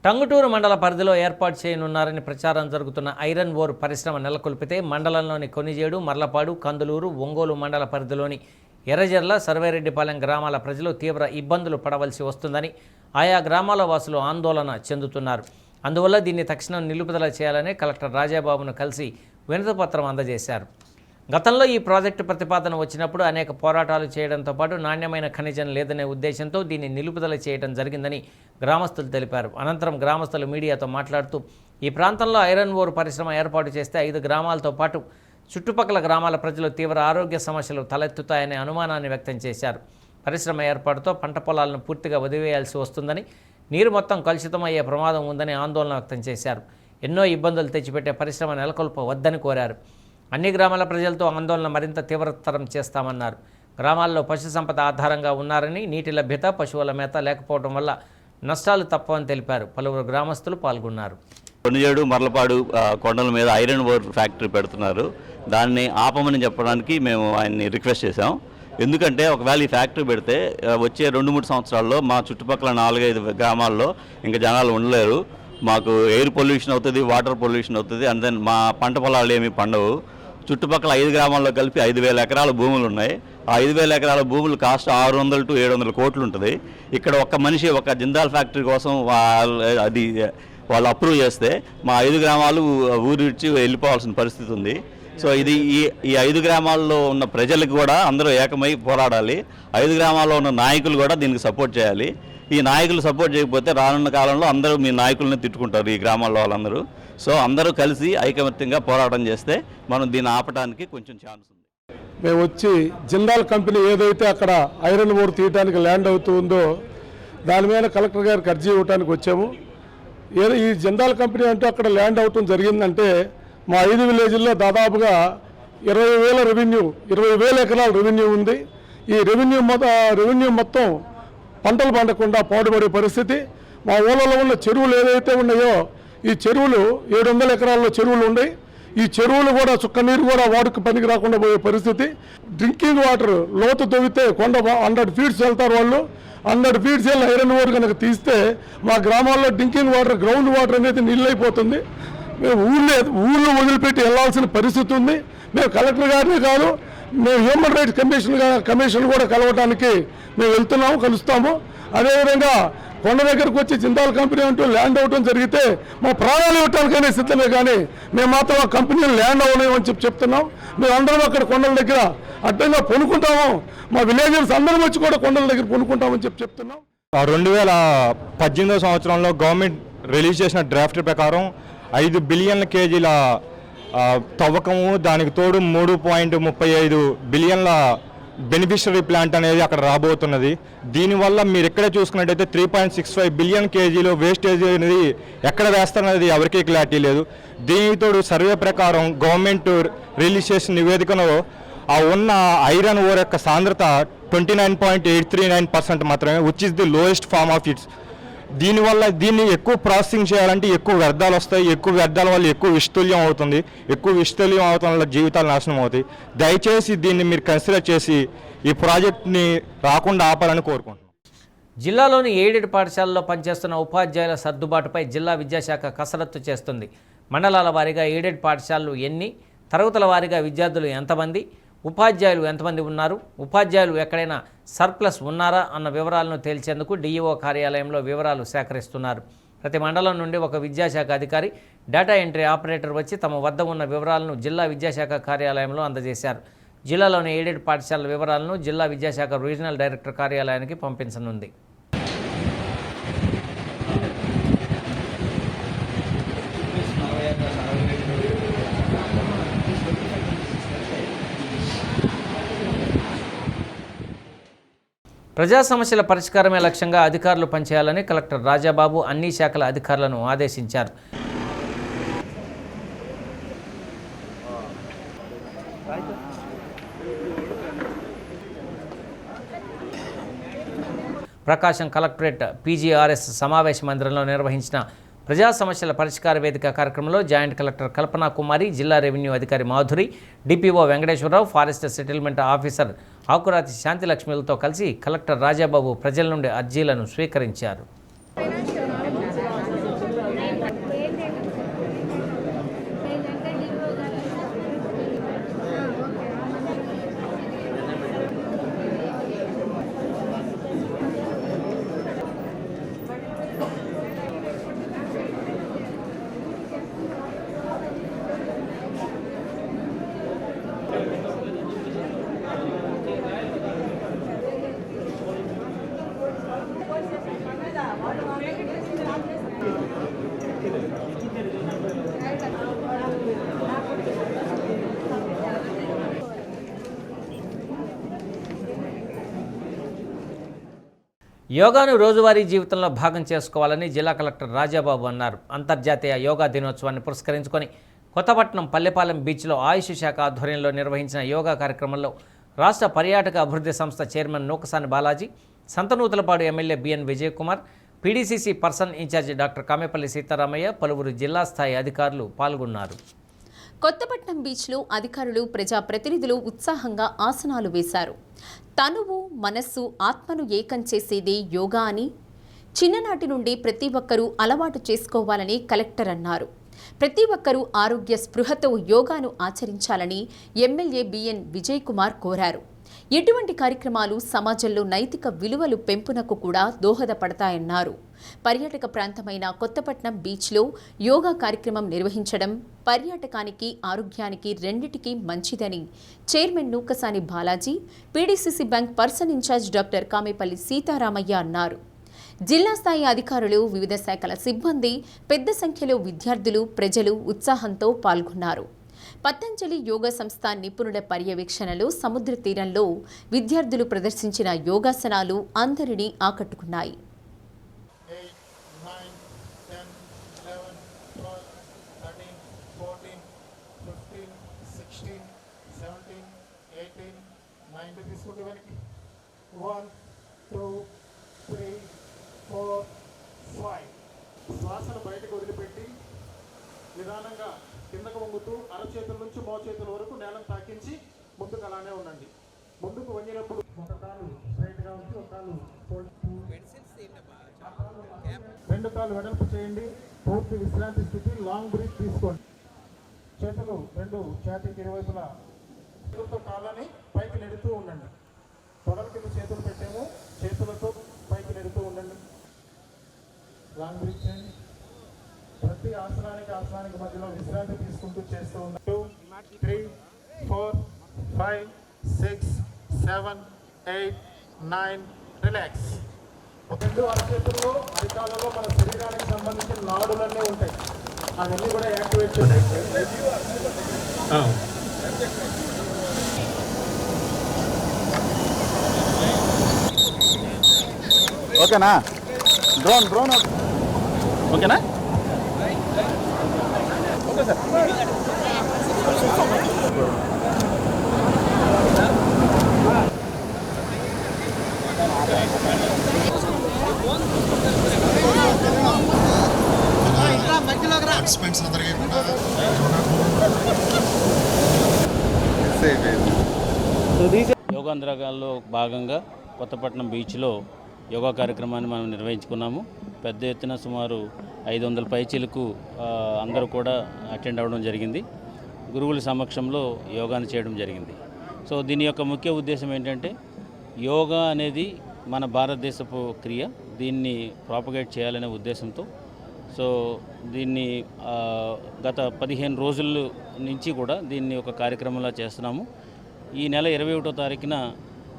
టంగుటూరు మండల పరిధిలో ఏర్పాటు చేయనున్నారని ప్రచారం జరుగుతున్న ఐరన్ ఓర్ పరిశ్రమ నెలకొల్పితే మండలంలోని కొనిజేడు, మర్లపాడు, కందులూరు, ఒంగోలు మండల పరిధిలోని ఎర్రజర్ల, సర్వేరెడ్డిపాలెం గ్రామాల ప్రజలు తీవ్ర ఇబ్బందులు పడవలసి వస్తుందని ఆయా గ్రామాల వాసులు ఆందోళన చెందుతున్నారు. అందువల్ల దీన్ని తక్షణం నిలుపుదల చేయాలని కలెక్టర్ రాజాబాబును కలిసి వినతిపత్రం అందజేశారు. గతంలో ఈ ప్రాజెక్టు ప్రతిపాదన వచ్చినప్పుడు అనేక పోరాటాలు చేయడంతో పాటు నాణ్యమైన ఖనిజం లేదనే ఉద్దేశంతో దీన్ని నిలుపుదల చేయడం జరిగిందని గ్రామస్తులు తెలిపారు. అనంతరం గ్రామస్తులు మీడియాతో మాట్లాడుతూ ఈ ప్రాంతంలో ఐరన్ ఓర్ పరిశ్రమ ఏర్పాటు చేస్తే 5 గ్రామాలతో పాటు చుట్టుపక్కల గ్రామాల ప్రజలు తీవ్ర ఆరోగ్య సమస్యలు తలెత్తుతాయనే అనుమానాన్ని వ్యక్తం చేశారు. పరిశ్రమ ఏర్పాటుతో పంట పొలాలను పూర్తిగా వదిలివేయాల్సి వస్తుందని, నీరు మొత్తం కలుషితమయ్యే ప్రమాదం ఉందని ఆందోళన వ్యక్తం చేశారు. ఎన్నో ఇబ్బందులు తెచ్చిపెట్టే పరిశ్రమ నెలకొల్పవద్దని కోరారు. అన్ని గ్రామాల ప్రజలతో ఆందోళన మరింత తీవ్రతరం చేస్తామన్నారు. గ్రామాల్లో పశు సంపద ఆధారంగా ఉన్నారని, నీటి లభ్యత, పశువుల మేత లేకపోవడం వల్ల నష్టాలు తప్పవని తెలిపారు. పలువురు గ్రామస్తులు పాల్గొన్నారు. కొనిజేడు, మర్లపాడు కొండల మీద ఐరన్ ఓర్ ఫ్యాక్టరీ పెడుతున్నారు. దాన్ని ఆపమని చెప్పడానికి మేము ఆయన్ని రిక్వెస్ట్ చేశాం. ఎందుకంటే ఒకవేళ ఈ ఫ్యాక్టరీ పెడితే వచ్చే 2-3 సంవత్సరాల్లో మా చుట్టుపక్కల 4-5 గ్రామాల్లో ఇంకా జనాలు ఉండలేరు. మాకు ఎయిర్ పొల్యూషన్ అవుతుంది, వాటర్ పొల్యూషన్ అవుతుంది. అండ్ దెన్ మా పంట పొలాలు ఏమీ పండవు. చుట్టుపక్కల 5 గ్రామాల్లో కలిపి 5,000 ఎకరాల భూములు ఉన్నాయి. ఆ 5,000 ఎకరాల భూములు కాస్ట్ 600 to 700 కోట్లు ఉంటుంది. ఇక్కడ ఒక మనిషి ఒక జిందాల్ ఫ్యాక్టరీ కోసం వాళ్ళు అప్రూవ్ చేస్తే మా 5 గ్రామాలు ఊరి విడిచి వెళ్ళిపోవాల్సిన పరిస్థితి ఉంది. సో ఇది ఈ 5 గ్రామాల్లో ఉన్న ప్రజలకు కూడా అందరూ ఏకమై పోరాడాలి. 5 గ్రామాల్లో ఉన్న నాయకులు కూడా దీనికి సపోర్ట్ చేయాలి. ఈ నాయకులు సపోర్ట్ చేయకపోతే రానున్న కాలంలో అందరూ మీ నాయకులను తిట్టుకుంటారు ఈ గ్రామాల్లో వాళ్ళందరూ. సో అందరూ కలిసి ఐకమత్యంగా పోరాటం చేస్తే మనం దీన్ని ఆపడానికి కొంచెం ఛాన్స్ ఉంది. మేము వచ్చి జిందాల్ కంపెనీ ఏదైతే అక్కడ ఐరన్ ఓర్ తీయడానికి ల్యాండ్ అవుతుందో దాని మీద కలెక్టర్ గారికి అర్జీ ఇవ్వడానికి వచ్చాము. ఈ జిందాల్ కంపెనీ అంటే అక్కడ ల్యాండ్ అవటం జరిగిందంటే మా 5 విలేజ్ల్లో దాదాపుగా 20,000 రెవెన్యూ, 20,000 ఎకరాల రెవెన్యూ ఉంది. ఈ రెవెన్యూ మొత్తం పంటలు పండకుండా పాడుపడే పరిస్థితి. మా ఊళ్ళలో ఉన్న చెరువులు ఏదైతే ఉన్నాయో ఈ చెరువులు 700 ఎకరాల్లో చెరువులు ఉన్నాయి. ఈ చెరువులు కూడా చుక్క నీరు కూడా వాడుకు పనికి రాకుండా పోయే పరిస్థితి. డ్రింకింగ్ వాటర్ లోతు తవ్వితే 100 ఫీట్స్ వెళ్తారు వాళ్ళు. 100 ఫీట్స్ వెళ్ళి ఐరన్ ఓర్ కనుక తీస్తే మా గ్రామాల్లో డ్రింకింగ్ వాటర్, గ్రౌండ్ వాటర్ అనేది నీళ్ళైపోతుంది. మేము ఊళ్ళో వదిలిపెట్టి వెళ్లాల్సిన పరిస్థితి ఉంది. మేము కలెక్టర్ గారిని కాదు, మేము హ్యూమన్ రైట్స్ కమిషన్ కూడా కలవడానికి మేము వెళ్తున్నాము, కలుస్తాము. అదేవిధంగా కొండ దగ్గరకు వచ్చి జిందాల్ కంపెనీ అంటూ ల్యాండ్ అవటం జరిగితే మా ప్రాణాలు ఇవ్వటానికైనా సిద్ధమే, కానీ మేము మాత్రం ఆ కంపెనీలు ల్యాండ్ అవ్వలేమని చెప్తున్నాం. మేము అందరం అక్కడ కొండల దగ్గర అడ్డంగా పొనుకుంటాము. మా విలేజర్స్ అందరం వచ్చి కూడా కొండల దగ్గర పొనుకుంటామని చెప్తున్నాం. 2018 సంవత్సరంలో గవర్నమెంట్ రిలీజ్ చేసిన డ్రాఫ్ట్ ప్రకారం 5 బిలియన్ల కేజీల తవ్వకము, దానికి తోడు 3.35 బిలియన్ల బెనిఫిషరీ ప్లాంట్ అనేది అక్కడ రాబోతున్నది. దీనివల్ల మీరు ఎక్కడ చూసుకున్నట్టయితే 3.65 బిలియన్ కేజీలు వేస్టేజ్ అనేది ఎక్కడ వేస్తారనేది ఎవరికీ క్లారిటీ లేదు. దీనితో సర్వే ప్రకారం గవర్నమెంట్ రిలీజ్ చేసిన నివేదికలో ఆ ఉన్న ఐరన్ ఓర్ యొక్క సాంద్రత 29.839% మాత్రమే, which is the lowest form of its. దీనివల్ల దీన్ని ఎక్కువ ప్రాసెసింగ్ చేయాలంటే ఎక్కువ వ్యర్థాలు వస్తాయి. ఎక్కువ వ్యర్థాల వల్ల ఎక్కువ విషతుల్యం అవుతుంది. ఎక్కువ విషతుల్యం అవటం వల్ల జీవితాలు నాశనం అవుతాయి. దయచేసి దీన్ని మీరు కన్సిడర్ చేసి ఈ ప్రాజెక్ట్ని రాకుండా ఆపాలని కోరుకుంటున్నాం. జిల్లాలోని ఎయిడెడ్ పాఠశాలలో పనిచేస్తున్న ఉపాధ్యాయుల సర్దుబాటుపై జిల్లా విద్యాశాఖ కసరత్తు చేస్తుంది. మండలాల వారీగా ఎయిడెడ్ పాఠశాలలు ఎన్ని, తరగతుల వారీగా విద్యార్థులు ఎంతమంది, ఉపాధ్యాయులు ఎంతమంది ఉన్నారు, ఉపాధ్యాయులు ఎక్కడైనా సర్ప్లస్ ఉన్నారా అన్న వివరాలను తేల్చేందుకు డిఈఓ కార్యాలయంలో వివరాలు సేకరిస్తున్నారు. ప్రతి మండలం నుండి ఒక విద్యాశాఖ అధికారి, డేటా ఎంట్రీ ఆపరేటర్ వచ్చి తమ వద్ద ఉన్న వివరాలను జిల్లా విద్యాశాఖ కార్యాలయంలో అందజేశారు. జిల్లాలోని ఎయిడెడ్ పాఠశాలల వివరాలను జిల్లా విద్యాశాఖ రీజనల్ డైరెక్టర్ కార్యాలయానికి పంపించనుంది. ప్రజా సమస్యల పరిష్కారమే లక్ష్యంగా అధికారులు పనిచేయాలని కలెక్టర్ రాజాబాబు అన్ని శాఖల అధికారులను ఆదేశించారు. ప్రకాశం కలెక్టరేట్ పీజీఆర్ఎస్ సమావేశ మందిరంలో నిర్వహించిన ప్రజా సమస్యల పరిష్కార వేదిక కార్యక్రమంలో జాయింట్ కలెక్టర్ కల్పనా కుమారి, జిల్లా రెవెన్యూ అధికారి Madhuri, DPO Venkateswara Rao, forest settlement officer Akurathi శాంతిలక్ష్మిలతో కలిసి కలెక్టర్ రాజాబాబు ప్రజల నుండి అర్జీలను స్వీకరించారు. యోగాను రోజువారీ జీవితంలో భాగం చేసుకోవాలని జిల్లా కలెక్టర్ రాజాబాబు అన్నారు. అంతర్జాతీయ యోగా దినోత్సవాన్ని పురస్కరించుకొని కొత్తపట్నం పల్లెపాలెం బీచ్లో ఆయుష్ శాఖ ఆధ్వర్యంలో నిర్వహించిన యోగా కార్యక్రమంలో రాష్ట్ర పర్యాటక అభివృద్ధి సంస్థ chairman Nukasani Balaji, Santhanuthalapadu MLA BN Vijayakumar, PDCC person in charge doctor Kamepalli Sitaramayya, పలువురు జిల్లా స్థాయి అధికారులు పాల్గొన్నారు. కొత్తపట్నం బీచ్లో అధికారులు, ప్రజాప్రతినిధులు ఉత్సాహంగా ఆసనాలు వేశారు. తనువు, మనస్సు, ఆత్మను ఏకం చేసేదే యోగా అని చిన్ననాటి నుండి ప్రతి ఒక్కరూ అలవాటు చేసుకోవాలని కలెక్టర్ అన్నారు. ప్రతి ఒక్కరూ ఆరోగ్య స్పృహతో యోగాను ఆచరించాలని ఎమ్మెల్యే బిఎన్ విజయకుమార్ కోరారు. ఇటువంటి కార్యక్రమాలు సమాజంలో నైతిక విలువలు పెంపునకు కూడా దోహదపడతాయన్నారు. పర్యాటక ప్రాంతమైన కొత్తపట్నం బీచ్లో యోగా కార్యక్రమం నిర్వహించడం పర్యాటకానికి, ఆరోగ్యానికి రెండిటికీ మంచిదని chairman Nukasani Balaji, PDCC bank person in charge doctor Kamepalli Sitaramayya అన్నారు. జిల్లా స్థాయి అధికారులు, వివిధ శాఖల సిబ్బంది, పెద్ద సంఖ్యలో విద్యార్థులు, ప్రజలు ఉత్సాహంతో పాల్గొన్నారు. పతంజలి యోగా సంస్థ నిపుణుల పర్యవేక్షణలో సముద్ర తీరంలో విద్యార్థులు ప్రదర్శించిన యోగాసనాలు అందరినీ ఆకట్టుకున్నాయి. శ్వాసను బయటకు వదిలిపెట్టి నిదానంగా కిందకు వంగుతూ అరచేతుల నుంచి మోచేతుల వరకు నేలను తాకించి ముందుకు అలానే ఉండండి. ముందుకు వంగినప్పుడు ఒక కాలు స్ట్రైట్గా ఉంచి ఒక కాలు రెండు కాలు వెడల్పు చేయండి. పూర్తి విశ్రాంతి స్థితి, లాంగ్ బ్రీత్ తీసుకోండి. చేతులు రెండు ఛాతీకి ఇరువైపులా కాళ్ళని పైకి నెడుతూ ఉండండి. తొడల కింద చేతులు పెట్టాము, చేతులతో పైకి నెడుతూ ఉండండి. లాంగ్ బ్రీత్ చేయండి. ప్రతి ఆసనానికి మధ్యలో విశ్రాంతి తీసుకుంటూ చేస్తూ ఉన్నాం. 2, 3, 4, 5, 6, 7, 8, 9 రిలాక్స్. రెండు అరచేతుల్లో, అరికాలలో మన శరీరానికి సంబంధించిన నాడులన్నీ ఉంటాయి. అవన్నీ కూడా యాక్టివేట్ చేయాలి. ఓకేనా? డ్రోన్ ఓకేనా? Okay sir. యోగాంధ్రగాల్లో భాగంగా కొత్తపట్నం బీచ్లో యోగా కార్యక్రమాన్ని మనం నిర్వహించుకున్నాము. పెద్ద ఎత్తున సుమారు 500 పైచీలకు అందరూ కూడా అటెండ్ అవ్వడం జరిగింది. గురువుల సమక్షంలో యోగాను చేయడం జరిగింది. సో దీని యొక్క ముఖ్య ఉద్దేశం ఏంటంటే, యోగా అనేది మన భారతదేశపు క్రియ, దీన్ని ప్రాపగేట్ చేయాలనే ఉద్దేశంతో సో దీన్ని గత 15 రోజుల నుంచి కూడా దీన్ని ఒక కార్యక్రమంలా చేస్తున్నాము. ఈ నెల 21వ తారీఖున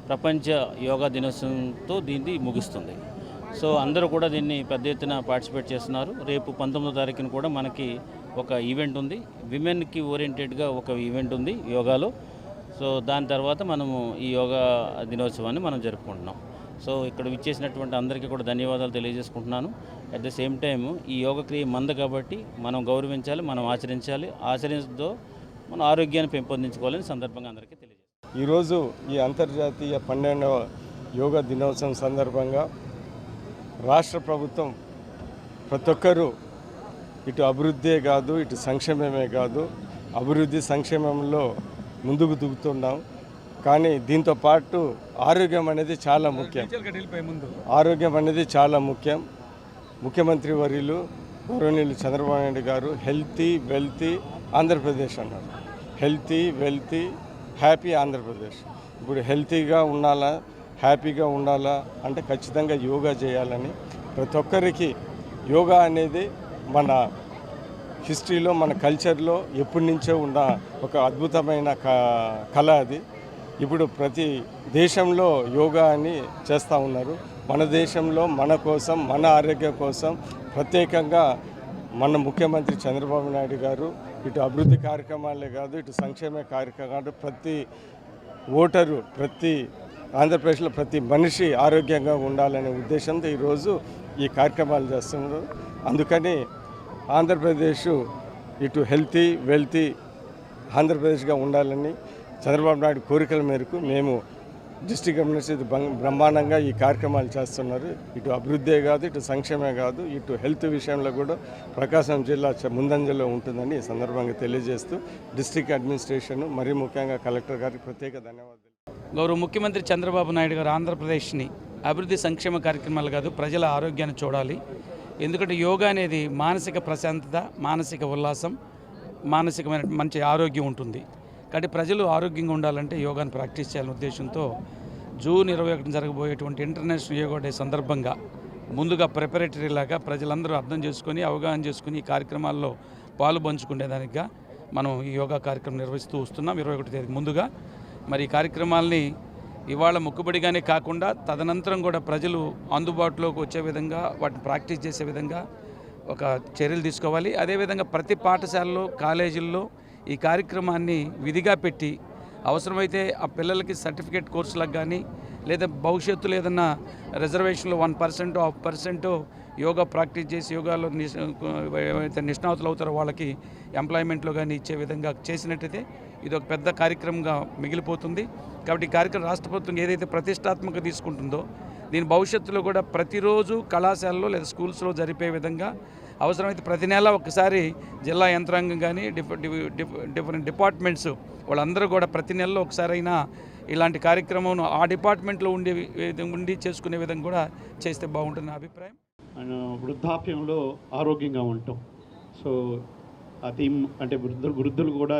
ప్రపంచ యోగా దినోత్సవంతో దీన్ని ముగుస్తుంది. సో అందరూ కూడా దీన్ని పెద్ద ఎత్తున పార్టిసిపేట్ చేస్తున్నారు. రేపు 19వ తారీఖున కూడా మనకి ఒక ఈవెంట్ ఉంది, విమెన్కి ఓరియంటెడ్గా ఒక ఈవెంట్ ఉంది యోగాలో. సో దాని తర్వాత మనము ఈ యోగా దినోత్సవాన్ని మనం జరుపుకుంటున్నాం. సో ఇక్కడ విచ్చేసినటువంటి అందరికీ కూడా ధన్యవాదాలు తెలియజేసుకుంటున్నాను. అట్ ద సేమ్ టైం ఈ యోగ క్రియ మంద కాబట్టి మనం గౌరవించాలి, మనం ఆచరించాలి. ఆచరించడంతో మన ఆరోగ్యాన్ని పెంపొందించుకోవాలని సందర్భంగా అందరికీ తెలియజేస్తాం. ఈరోజు ఈ అంతర్జాతీయ 12వ యోగా దినోత్సవం సందర్భంగా రాష్ట్ర ప్రభుత్వం ప్రతి ఒక్కరూ ఇటు అభివృద్ధే కాదు, ఇటు సంక్షేమమే కాదు, అభివృద్ధి సంక్షేమంలో ముందుకు దిగుతున్నాం. కానీ దీంతో పాటు ఆరోగ్యం అనేది చాలా ముఖ్యం. ఆరోగ్యం అనేది చాలా ముఖ్యం. ముఖ్యమంత్రి వర్యులు గౌరవనీయులు చంద్రబాబు నాయుడు గారు హెల్తీ వెల్తీ ఆంధ్రప్రదేశ్ అన్నారు. Healthy wealthy happy Andhra Pradesh. ఇప్పుడు హెల్తీగా ఉండాలా, హ్యాపీగా ఉండాలా అంటే ఖచ్చితంగా యోగా చేయాలని ప్రతి ఒక్కరికి యోగా అనేది మన హిస్టరీలో, మన కల్చర్లో ఎప్పటి నుంచో ఉన్న ఒక అద్భుతమైన కళ అది. ఇప్పుడు ప్రతి దేశంలో యోగా అని చేస్తూ ఉన్నారు. మన దేశంలో మన కోసం, మన ఆరోగ్యం కోసం ప్రత్యేకంగా మన ముఖ్యమంత్రి చంద్రబాబు నాయుడు గారు ఇటు అభివృద్ధి కార్యక్రమాలే కాదు, ఇటు సంక్షేమ కార్యక్రమాలు ప్రతి ఓటరు, ప్రతి ఆంధ్రప్రదేశ్లో ప్రతి మనిషి ఆరోగ్యంగా ఉండాలనే ఉద్దేశంతో ఈరోజు ఈ కార్యక్రమాలు చేస్తున్నారు. అందుకని ఆంధ్రప్రదేశ్ ఇటు హెల్తీ వెల్తీ ఆంధ్రప్రదేశ్గా ఉండాలని చంద్రబాబు నాయుడు కోరికల మేరకు మేము డిస్ట్రిక్ట్ అడ్మినిస్ట్రేటివ్ బ్రహ్మాండంగా ఈ కార్యక్రమాలు చేస్తున్నారు. ఇటు అభివృద్ధే కాదు, ఇటు సంక్షేమే కాదు, ఇటు హెల్త్ విషయంలో కూడా ప్రకాశం జిల్లా ముందంజలో ఉంటుందని ఈ సందర్భంగా తెలియజేస్తూ డిస్ట్రిక్ట్ అడ్మినిస్ట్రేషన్ మరీ ముఖ్యంగా కలెక్టర్ గారికి ప్రత్యేక ధన్యవాదాలు. గౌరవ ముఖ్యమంత్రి చంద్రబాబు నాయుడు గారు ఆంధ్రప్రదేశ్ని అభివృద్ధి సంక్షేమ కార్యక్రమాలు కాదు, ప్రజల ఆరోగ్యాన్ని చూడాలి. ఎందుకంటే యోగా అనేది మానసిక ప్రశాంతత, మానసిక ఉల్లాసం, మానసికమైన మంచి ఆరోగ్యం ఉంటుంది. కాబట్టి ప్రజలు ఆరోగ్యంగా ఉండాలంటే యోగాను ప్రాక్టీస్ చేయాలనే ఉద్దేశంతో జూన్ 21 జరగబోయేటువంటి ఇంటర్నేషనల్ యోగా డే సందర్భంగా ముందుగా ప్రిపరేటరీ లాగా ప్రజలందరూ అర్థం చేసుకొని, అవగాహన చేసుకుని ఈ కార్యక్రమాల్లో పాలు పంచుకునేదానిగా మనం ఈ యోగా కార్యక్రమం నిర్వహిస్తూ వస్తున్నాం. 21 తేదీకి ముందుగా మరి ఈ కార్యక్రమాల్ని ఇవాళ మొక్కుబడిగానే కాకుండా తదనంతరం కూడా ప్రజలు అందుబాటులోకి వచ్చే విధంగా, వాటిని ప్రాక్టీస్ చేసే విధంగా ఒక చర్యలు తీసుకోవాలి. అదేవిధంగా ప్రతి పాఠశాలలో, కాలేజీల్లో ఈ కార్యక్రమాన్ని విధిగా పెట్టి అవసరమైతే ఆ పిల్లలకి సర్టిఫికేట్ కోర్సులకు కానీ లేదా భవిష్యత్తులో ఏదన్నా రిజర్వేషన్లో 1% 1% యోగా ప్రాక్టీస్ చేసి యోగాలో ఏవైతే నిష్ణాతులు అవుతారో వాళ్ళకి ఎంప్లాయ్మెంట్లో కానీ ఇచ్చే విధంగా చేసినట్టయితే ఇది ఒక పెద్ద కార్యక్రమంగా మిగిలిపోతుంది. కాబట్టి ఈ కార్యక్రమం రాష్ట్ర ప్రభుత్వం ఏదైతే ప్రతిష్టాత్మక తీసుకుంటుందో దీని భవిష్యత్తులో కూడా ప్రతిరోజు కళాశాలలో లేదా స్కూల్స్లో జరిపే విధంగా అవసరమైతే ప్రతి నెల ఒకసారి జిల్లా యంత్రాంగం కానీ డిఫరెంట్ డిపార్ట్మెంట్స్ వాళ్ళందరూ కూడా ప్రతి నెలలో ఒకసారైనా ఇలాంటి కార్యక్రమం ఆ డిపార్ట్మెంట్లో ఉండి చేసుకునే విధంగా కూడా చేస్తే బాగుంటుంది నా అభిప్రాయం. వృద్ధాప్యంలో ఆరోగ్యంగా ఉంటాం. సో ఆ థీమ్ అంటే వృద్ధులు కూడా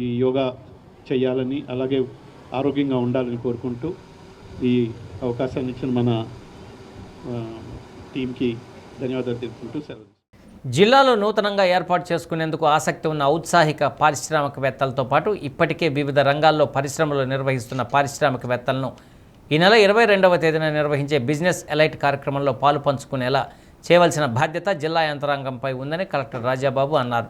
ఈ యోగా చేయాలని, అలాగే ఆరోగ్యంగా ఉండాలని కోరుకుంటూ ఈ అవకాశాన్ని ఇచ్చిన మన టీంకి ధన్యవాదాలు తెలుపుకుంటూ సెలవు. జిల్లాలో నూతనంగా ఏర్పాటు చేసుకునేందుకు ఆసక్తి ఉన్న ఔత్సాహిక పారిశ్రామికవేత్తలతో పాటు ఇప్పటికే వివిధ రంగాల్లో పరిశ్రమలు నిర్వహిస్తున్న పారిశ్రామికవేత్తలను ఈ నెల 22వ తేదీన నిర్వహించే బిజినెస్ ఎలైట్ కార్యక్రమంలో పాలు పంచుకునేలా చేయవలసిన బాధ్యత జిల్లా యంత్రాంగంపై ఉందని కలెక్టర్ రాజాబాబు అన్నారు.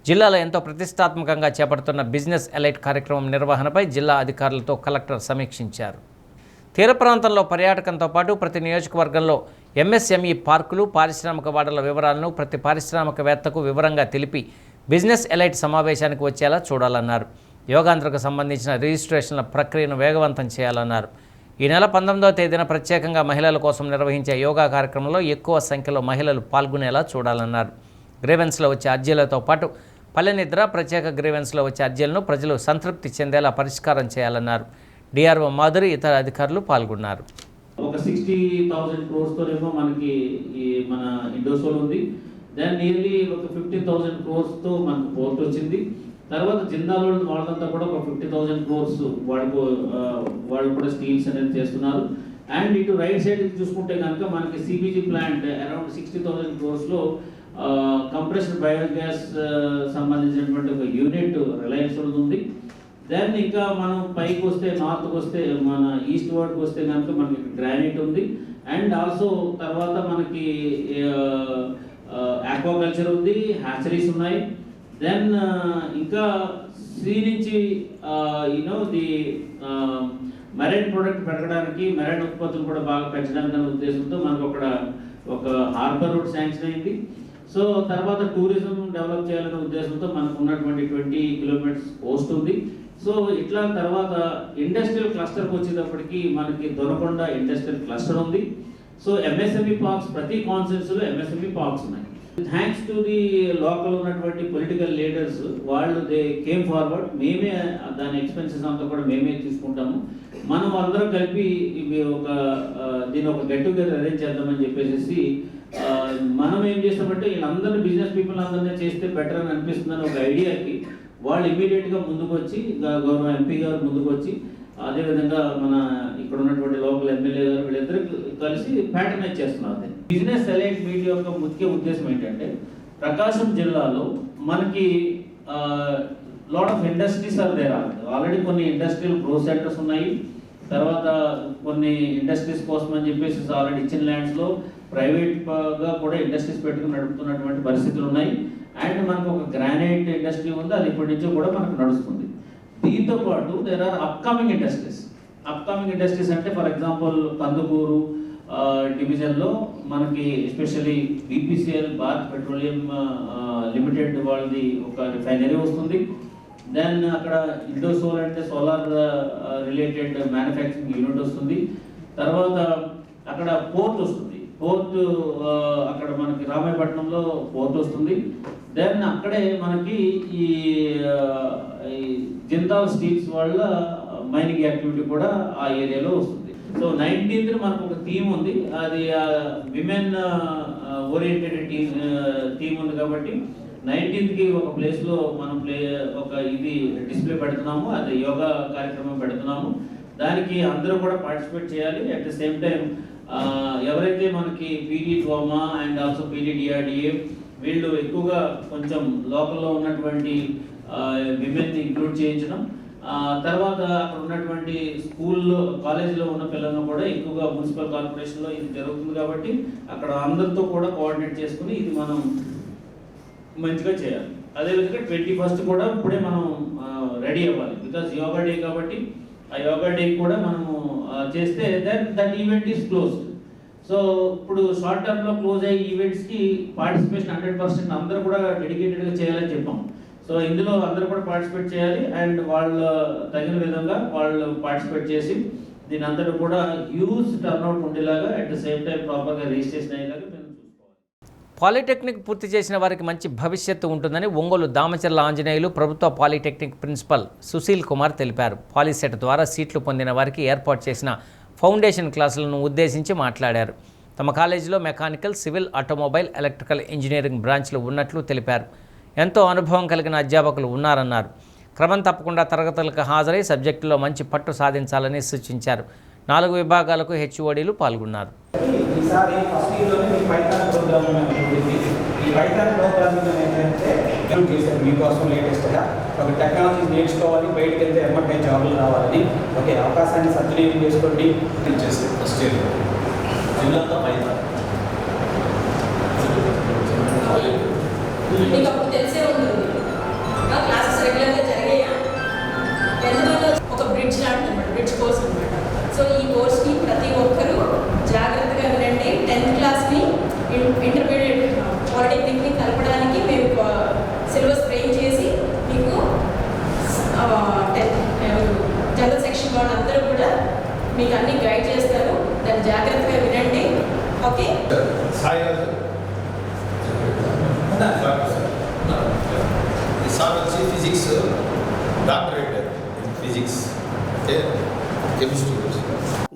జిల్లాలో ఎంతో ప్రతిష్టాత్మకంగా చేపడుతున్న బిజినెస్ ఎలైట్ కార్యక్రమం నిర్వహణపై జిల్లా అధికారులతో కలెక్టర్ సమీక్షించారు. తీర ప్రాంతంలో పర్యాటకంతో పాటు ప్రతి నియోజకవర్గంలో ఎంఎస్ఎంఈ పార్కులు, పారిశ్రామిక వాడల వివరాలను ప్రతి పారిశ్రామికవేత్తకు వివరంగా తెలిపి బిజినెస్ ఎలైట్ సమావేశానికి వచ్చేలా చూడాలన్నారు. యోగాంధ్రకు సంబంధించిన రిజిస్ట్రేషన్ల ప్రక్రియను వేగవంతం చేయాలన్నారు. ఈ నెల 19వ తేదీన ప్రత్యేకంగా మహిళల కోసం నిర్వహించే యోగా కార్యక్రమంలో ఎక్కువ సంఖ్యలో మహిళలు పాల్గొనేలా చూడాలన్నారు. గ్రీవెన్స్లో వచ్చే అర్జీలతో పాటు పల్లె నిద్ర, ప్రత్యేక గ్రీవెన్స్లో వచ్చే అర్జీలను ప్రజలు సంతృప్తి చెందేలా పరిష్కారం చేయాలన్నారు. డిఆర్ఓ మాధురి, ఇతర అధికారులు పాల్గొన్నారు. ఒక 60,000 crores మనకి మన ఇండోసోల్ ఉంది. దాని నియర్లీ ఒక 50,000 crores మనకు పోర్ట్ వచ్చింది. తర్వాత జిందాల్ వాళ్ళంతా కూడా ఒక 50,000 crores వాళ్ళు కూడా స్టీల్స్ అనేది చేస్తున్నారు. అండ్ ఇటు రైట్ సైడ్ చూసుకుంటే కనుక మనకి CBG plant around 60,000 crores compressed biogas సంబంధించినటువంటి ఒక యూనిట్ రిలయన్స్ ఉంది. దెన్ ఇంకా మనం పైకి వస్తే, నార్త్కి వస్తే, మన ఈస్ట్ వర్డ్కి వస్తే కనుక మనకి గ్రానైట్ ఉంది. అండ్ ఆల్సో తర్వాత మనకి ఆక్వాకల్చర్ ఉంది, హ్యాచరీస్ ఉన్నాయి. దెన్ ఇంకా శ్రీ నుంచి ది మెరైన్ ప్రోడక్ట్ పెరగడానికి, మెరైన్ ఉత్పత్తులు కూడా బాగా పెంచడానికి అనే ఉద్దేశంతో మనకు ఒక హార్బర్ రోడ్ శాంక్షన్ అయింది. సో తర్వాత టూరిజం డెవలప్ చేయాలనే ఉద్దేశంతో మనకు ఉన్నటువంటి 20 కిలోమీటర్స్ పోస్ట్ ఉంది. సో ఇట్లా తర్వాత ఇండస్ట్రియల్ క్లస్టర్కి వచ్చేటప్పటికి మనకి దొనకొండ ఇండస్ట్రియల్ క్లస్టర్ ఉంది. సో ఎంఎస్ఎంఈ పార్క్స్ ప్రతి కాన్స్టిట్యూన్సీలో ఎంఎస్ఎంఈ పార్క్స్ ఉన్నాయి. థ్యాంక్స్ టు ది లోకల్ ఉన్నటువంటి పొలిటికల్ లీడర్స్, వాళ్ళు దే కేమ్ ఫార్వర్డ్. మేమే దాని ఎక్స్పెన్సెస్ అంతా కూడా మేమే తీసుకుంటాము. మనం అందరం కలిపి దీని ఒక గెట్ టుగెదర్ అరేంజ్ చేద్దామని చెప్పేసి మనం ఏం చేస్తామంటే వీళ్ళందరినీ బిజినెస్ పీపుల్ అందరినీ చేస్తే బెటర్ అని అనిపిస్తుందని ఒక ఐడియాకి వాళ్ళు ఇమీడియట్గా ముందుకు వచ్చి, గౌరవ ఎంపీ గారు ముందుకు వచ్చి, అదేవిధంగా మన ఇక్కడ ఉన్నటువంటి లోకల్ ఎమ్మెల్యే గారు వీళ్ళిద్దరు కలిసి ప్యాటర్నైజ్ చేస్తున్నారు. బిజినెస్ అలైట్ మీట్ యొక్క ముఖ్య ఉద్దేశం ఏంటంటే ప్రకాశం జిల్లాలో మనకి lot of industries are there. Already కొన్ని ఇండస్ట్రియల్ గ్రో సెంటర్స్ ఉన్నాయి. తర్వాత కొన్ని ఇండస్ట్రీస్ కోసం అని చెప్పేసి ఆల్రెడీ ఇచ్చిన ల్యాండ్స్లో ప్రైవేట్గా కూడా ఇండస్ట్రీస్ పెట్టుకుని నడుపుతున్నటువంటి పరిస్థితులు ఉన్నాయి. అండ్ మనకు ఒక గ్రానైట్ ఇండస్ట్రీ ఉంది, అది ఇప్పటి నుంచో కూడా మనకు నడుస్తుంది. దీంతో పాటు దేర్ ఆర్ అప్కమింగ్ ఇండస్ట్రీస్ అంటే ఫర్ ఎగ్జాంపుల్ కందుకూరు డివిజన్లో మనకి especially BPCL Bharat petroleum limited వాళ్ళది ఒక రిఫైనరీ వస్తుంది. దెన్ అక్కడ ఇండోసోల్ అంటే సోలార్ రిలేటెడ్ మ్యానుఫ్యాక్చరింగ్ యూనిట్ వస్తుంది. తర్వాత అక్కడ పోర్ట్ వస్తుంది. పోర్ట్ అక్కడ మనకి రామాయపట్నంలో పోర్ట్ వస్తుంది. దెన్ అక్కడే మనకి ఈ జిందాల్ స్టీల్స్ వాళ్ళ మైనింగ్ యాక్టివిటీ కూడా ఆ ఏరియాలో వస్తుంది. సో 19th మనకు ఒక థీమ్ ఉంది, అది విమెన్ ఓరియంటెడ్ థీమ్ ఉంది కాబట్టి 19th ఒక ప్లేస్లో మనం ఇది డిస్ప్లే పెడుతున్నాము, అది యోగా కార్యక్రమం పెడుతున్నాము. దానికి అందరూ కూడా పార్టిసిపేట్ చేయాలి. అట్ ద సేమ్ టైం ఎవరైతే మనకి PD ట్రోమా and also PD DRDA వీళ్ళు ఎక్కువగా కొంచెం లోకల్లో ఉన్నటువంటి విమెన్ని ఇంక్లూడ్ చేయించడం, తర్వాత అక్కడ ఉన్నటువంటి స్కూల్లో కాలేజీలో ఉన్న పిల్లలను కూడా ఎక్కువగా మున్సిపల్ కార్పొరేషన్లో ఇది జరుగుతుంది కాబట్టి అక్కడ అందరితో కూడా కోఆర్డినేట్ చేసుకుని ఇది మనం మంచిగా చేయాలి. అదేవిధంగా 21st కూడా ఇప్పుడే మనం రెడీ అవ్వాలి, బికాజ్ యోగా డే కాబట్టి ఆ యోగా డే కూడా మనము చేస్తే that event is closed. So ఇప్పుడు షార్ట్ టర్మ్లో క్లోజ్ అయ్యే ఈవెంట్స్కి పార్టిసిపేషన్ 100% అందరూ కూడా డెడికేటెడ్గా చేయాలని చెప్పాం. సో ఇందులో అందరూ కూడా పార్టిసిపేట్ చేయాలి అండ్ వాళ్ళు తగిన విధంగా వాళ్ళు పార్టిసిపేట్ చేసి దీని అందరూ కూడా హ్యూజ్ టర్న్అవుట్ ఉండేలాగా అట్ ద సేమ్ టైం ప్రాపర్గా రిజిస్ట్రేషన్ అయ్యేలాగా మేము చూసుకోవాలి. పాలిటెక్నిక్ పూర్తి చేసిన వారికి మంచి భవిష్యత్తు ఉంటుందని ఒంగోలు దామచర్ల ఆంజనేయులు ప్రభుత్వ పాలిటెక్నిక్ ప్రిన్సిపల్ సుశీల్ కుమార్ తెలిపారు. పాలిసెట్ ద్వారా సీట్లు పొందిన వారికి ఏర్పాటు చేసిన ఫౌండేషన్ క్లాసులను ఉద్దేశించి మాట్లాడారు. తమ కాలేజీలో mechanical, civil, automobile, electrical engineering బ్రాంచ్లు ఉన్నట్లు తెలిపారు. ఎంతో అనుభవం కలిగిన అధ్యాపకులు ఉన్నారన్నారు. క్రమం తప్పకుండా తరగతులకు హాజరై సబ్జెక్టులో మంచి పట్టు సాధించాలని సూచించారు. 4 విభాగాలకు హెచ్ఓడీలు పాల్గొన్నారు. ఈసారి ఫస్ట్ ఇయర్లోనే మీకు పైథాన్ ప్రోగ్రామింగ్ ఉంటుంది. ఈ పైథాన్ ప్రోగ్రామింగ్ ఏంటంటే చేశారు మీకోసం లేటెస్ట్గా ఒక టెక్నాలజీ నేర్చుకోవాలి, బయటకు వెళ్తే ఎమ్మటే జాబులు రావాలని ఓకే అవకాశాన్ని సద్వినియోగం చేసుకోండి. చేస్తే ఫస్ట్ ఇయర్ జిల్లాతో పైథాన్ మీకు అప్పుడు తెలిసే ఉంటుంది క్లాసెస్ రెగ్యులర్గా జరిగాయా. ఎందుకంటే ఒక బ్రిడ్జ్ లాంటి అనమాట, బ్రిడ్జ్ కోర్స్ అనమాట. సో ఈ కోర్స్ని ప్రతి ఒక్కరూ జాగ్రత్తగా వినండి. 10th క్లాస్ని ఇంటర్మీడియట్ పాలిటెక్నిక్ని కలపడానికి మేము సిలబస్ ఫ్రేమ్ చేసి మీకు జనరల్ సెక్షన్ వాళ్ళందరూ కూడా మీకు అన్ని గైడ్ చేస్తారు. దాన్ని జాగ్రత్తగా వినండి. ఓకే. సార్ వచ్చి ఫిజిక్స్ డాక్టరేట్ ఫిజిక్స్ కెమిస్ట్రీ.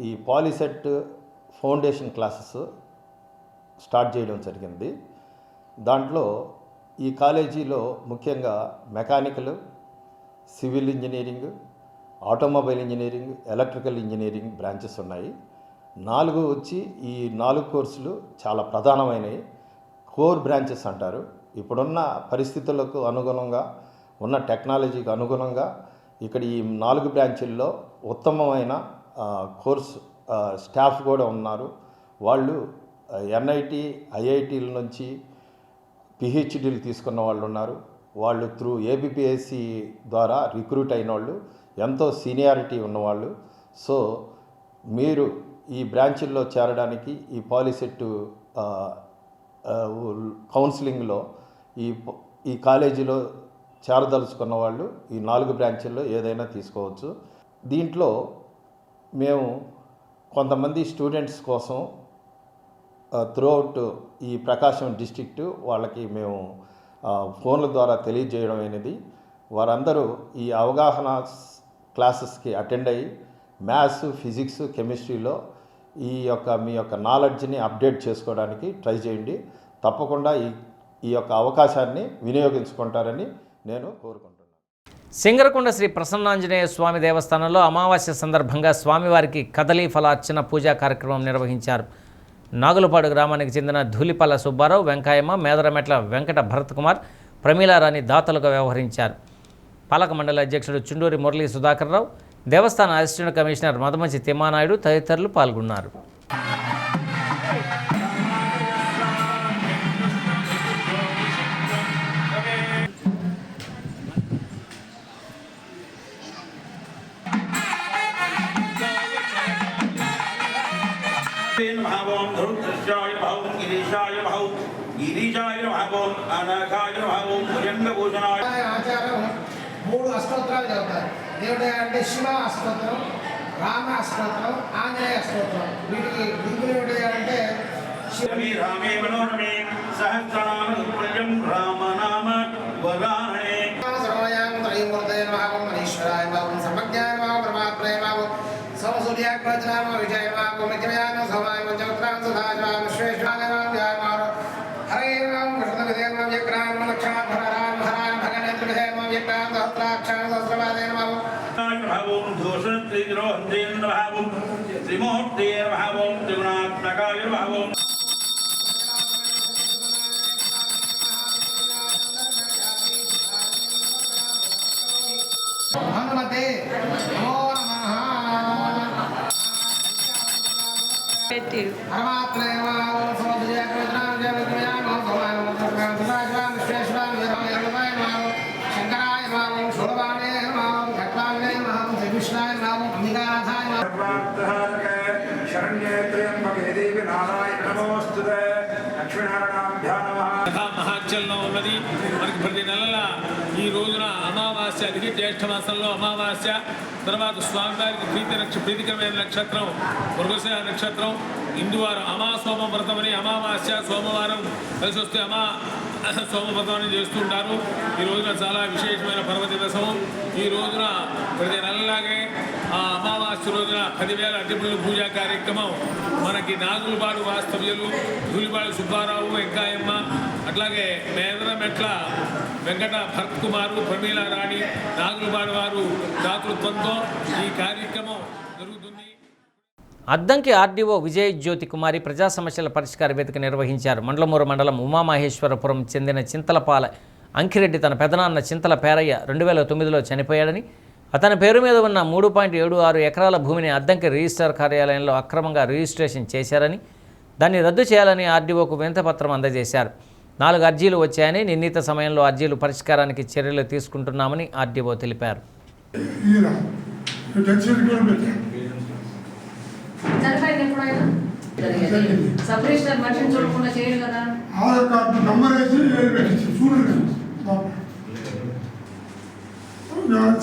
ఈ పాలిసెట్ ఫౌండేషన్ క్లాసెస్ స్టార్ట్ చేయడం జరిగింది. దాంట్లో ఈ కాలేజీలో ముఖ్యంగా mechanical, civil engineering, automobile engineering, electrical engineering branches ఉన్నాయి. 4 వచ్చి ఈ 4 కోర్సులు చాలా ప్రధానమైనవి, కోర్ బ్రాంచెస్ అంటారు. ఇప్పుడున్న పరిస్థితులకు అనుగుణంగా, ఉన్న టెక్నాలజీకి అనుగుణంగా ఇక్కడ ఈ 4 బ్రాంచీల్లో ఉత్తమమైన కోర్స్ స్టాఫ్ కూడా ఉన్నారు. వాళ్ళు ఎన్ఐటి, ఐఐటీల నుంచి పిహెచ్డీలు తీసుకున్న వాళ్ళు ఉన్నారు. వాళ్ళు త్రూ ఏబిపిఎస్సి ద్వారా రిక్రూట్ అయిన వాళ్ళు, ఎంతో సీనియారిటీ ఉన్నవాళ్ళు. సో మీరు ఈ బ్రాంచుల్లో చేరడానికి ఈ పాలిసెట్ కౌన్సిలింగ్లో ఈ కాలేజీలో చేరదలుచుకున్న వాళ్ళు ఈ 4 బ్రాంచుల్లో ఏదైనా తీసుకోవచ్చు. దీంట్లో మేము కొంతమంది స్టూడెంట్స్ కోసం త్రూఅవుట్ ఈ ప్రకాశం డిస్ట్రిక్ట్ వాళ్ళకి మేము ఫోన్ల ద్వారా తెలియజేయడం అనేది, వారందరూ ఈ అవగాహన క్లాసెస్కి అటెండ్ అయ్యి మ్యాథ్స్, ఫిజిక్స్, కెమిస్ట్రీలో మీ యొక్క నాలెడ్జ్ని అప్డేట్ చేసుకోవడానికి ట్రై చేయండి. తప్పకుండా ఈ యొక్క అవకాశాన్ని వినియోగించుకుంటారని నేను కోరుకుంటున్నాను. సింగరకొండ శ్రీ ప్రసన్నాంజనేయ స్వామి దేవస్థానంలో అమావాస్య సందర్భంగా స్వామివారికి కదలీ ఫలార్చన పూజా కార్యక్రమం నిర్వహించారు. నాగులపాడు గ్రామానికి చెందిన ధూళిపల్ల సుబ్బారావు, వెంకాయమ్మ, మేదరమెట్ల వెంకట భరత్ కుమార్, ప్రమీలారాణి దాతలుగా వ్యవహరించారు. పాలక మండలి అధ్యక్షుడు చుండూరి మురళీ సుధాకర్ రావు, దేవస్థాన అసిస్టెంట్ కమిషనర్ మదమంచి తిమ్మానాయుడు తదితరులు పాల్గొన్నారు. మూడు అష్టోత్తరాలు చదువుతారు. దేవుడు అంటే శివ అష్టోత్తరం, రామ అష్టోత్తరం, ఆంజనేయ అష్టోత్తరం. వీటికి గురుకులు ఏమిటంటే రామే మనోరమే సహస్రనామ పుణ్యం రామనామ వరాణే సర్వయాం త్రయమూర్తయ నమః మనీశ్వరాయ నమః సర్వజ్ఞాయ నమః పరమాత్మనే నమః సమసూర్యాగ్రజనామ విజయ నమః మిత్రయాన సమాయ పంచోత్తరాం సుధాయ నమః శ్రేష్ఠాయ నమః జయ నమః హరే నమః కృష్ణ విజయ నమః యక్రామ లక్షణ హరాయ హరాయ భగనేంద్ర విజయ నమః యక్రామ సహస్రాక్షర సహస్రవాదే నమః భావం దోషణ త్రిగ్రోహందేంద్ర భావం త్రిమూర్తే భావం త్రిగుణాత్మకాయ భావం హనుమతే నమో నమః పరమాత్మనే నమః సమజయాగ్రజనామ జయవిజయామ సోమాయ నమః సుధాజామ శ్రేష్ఠాయ నమః శంకరాయ నమః శూలవాణే నమః ఖట్వాణే నమః శ్రీకృష్ణాయ నమః అంబికానాథాయ నమః శరణ్యే త్ర్యంబకే దేవి నారాయణ నమోస్తుతే లక్ష్మీనారాయణాభ్యాం నమః మహాచలనం ఉన్నది. మనకి ప్రతి నెలల ఈ రోజున అమావాస్య, అధిక జ్యేష్ఠ మాసంలో అమావాస్య, తర్వాత స్వామివారికి ప్రీతికరమైన నక్షత్రం మృగశిర నక్షత్రం, ఇందువారం అమాసోమ వ్రతమని అమావాస్య సోమవారం కలిసి వస్తే సోమవ్రతం చేస్తుంటారు. ఈ రోజున చాలా విశేషమైన పర్వ దివసం. ఈ రోజున ప్రతి నెలలాగే ఆ అమావాస్య రోజున 10,000 అర్చకుల పూజా కార్యక్రమం మనకి నాగులపాడు వాస్తవ్యులు ధూళిపాడు సుబ్బారావు, వెంకాయమ్మ, అట్లాగే మేదరమెట్ల వెంకట భరత్ కుమారు, ప్రమీలారాణి, నాగులపాడు వారు దాతృత్వంతో ఈ కార్యక్రమం జరుగుతుంది. అద్దంకి ఆర్డీఓ విజయజ్యోతి కుమారి ప్రజా సమస్యల పరిష్కార వేదిక నిర్వహించారు. మండలమూరు మండలం ఉమామహేశ్వరపురం చెందిన చింతలపాల అంకిరెడ్డి తన పెదనాన్న చింతల పేరయ్య 2009లో చనిపోయాడని, అతని పేరు మీద ఉన్న 3.76 ఎకరాల భూమిని అద్దంకి రిజిస్ట్రార్ కార్యాలయంలో అక్రమంగా రిజిస్ట్రేషన్ చేశారని, దాన్ని రద్దు చేయాలని ఆర్డీఓకు వినతిపత్రం అందజేశారు. 4 అర్జీలు వచ్చాయని, నిర్ణీత సమయంలో అర్జీలు పరిష్కారానికి చర్యలు తీసుకుంటున్నామని ఆర్డీఓ తెలిపారు. ఆధార్ కార్డు నంబర్ వేసి చూడండి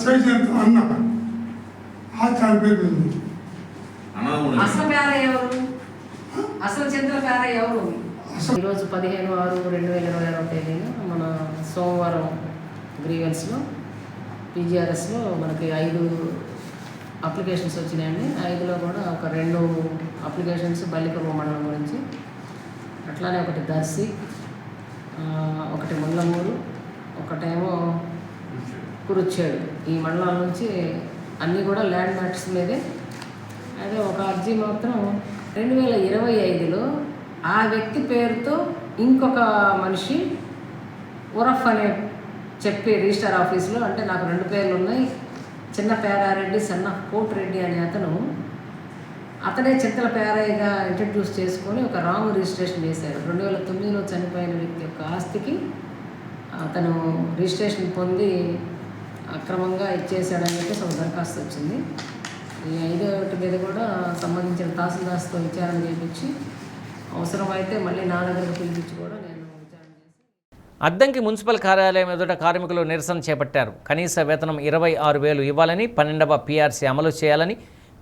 సైజ్ ఎంత అన్న చాలా పేరు అసలు పేర ఎవరు? అసలు చంద్ర పేర ఎవరు? ఈరోజు 15/6/2022 తేదీన మన సోమవారం గ్రీవెన్స్లో పీజీఆర్ఎస్లో మనకి 5 అప్లికేషన్స్ వచ్చినాయండి. 5లో కూడా ఒక 2 అప్లికేషన్స్ బల్లికొమ్మ మండలం గురించి, అట్లానే ఒకటి దర్శి, ఒకటి మంగళమూరు, ఒకటేమో కురుచేడు. ఈ మండలాల నుంచి అన్నీ కూడా ల్యాండ్ మ్యాట్స్ మీదే. అదే ఒక అర్జీ మాత్రం 2025లో ఆ వ్యక్తి పేరుతో ఇంకొక మనిషి ఉరఫ్ అనే చెప్పి రిజిస్టర్ ఆఫీస్లో, అంటే నాకు 2 పేర్లు ఉన్నాయి, చిన్న పేరారెడ్డి, సన్న కోటిరెడ్డి అనే అతనే చింతల పేరయ్యగా ఇంట్రడ్యూస్ చేసుకొని ఒక రాంగ్ రిజిస్ట్రేషన్ చేశారు. 2009లో చనిపోయిన వ్యక్తి యొక్క ఆస్తికి అతను రిజిస్ట్రేషన్ పొంది అక్రమంగా ఇచ్చేసాడని చెప్పేసి ఒక దరఖాస్తు వచ్చింది. ఈ 5వ మీద కూడా సంబంధించిన తహసీల్దార్స్తో విచారణ చేయించి అవసరమైతే మళ్ళీ నా దగ్గరకు పిలిపించి కూడా నేను విచారణ చేసి. అద్దంకి మున్సిపల్ కార్యాలయం ఎదుట కార్మికులు నిరసన చేపట్టారు. కనీస వేతనం 26,000 ఇవ్వాలని, 12వ PRC అమలు చేయాలని,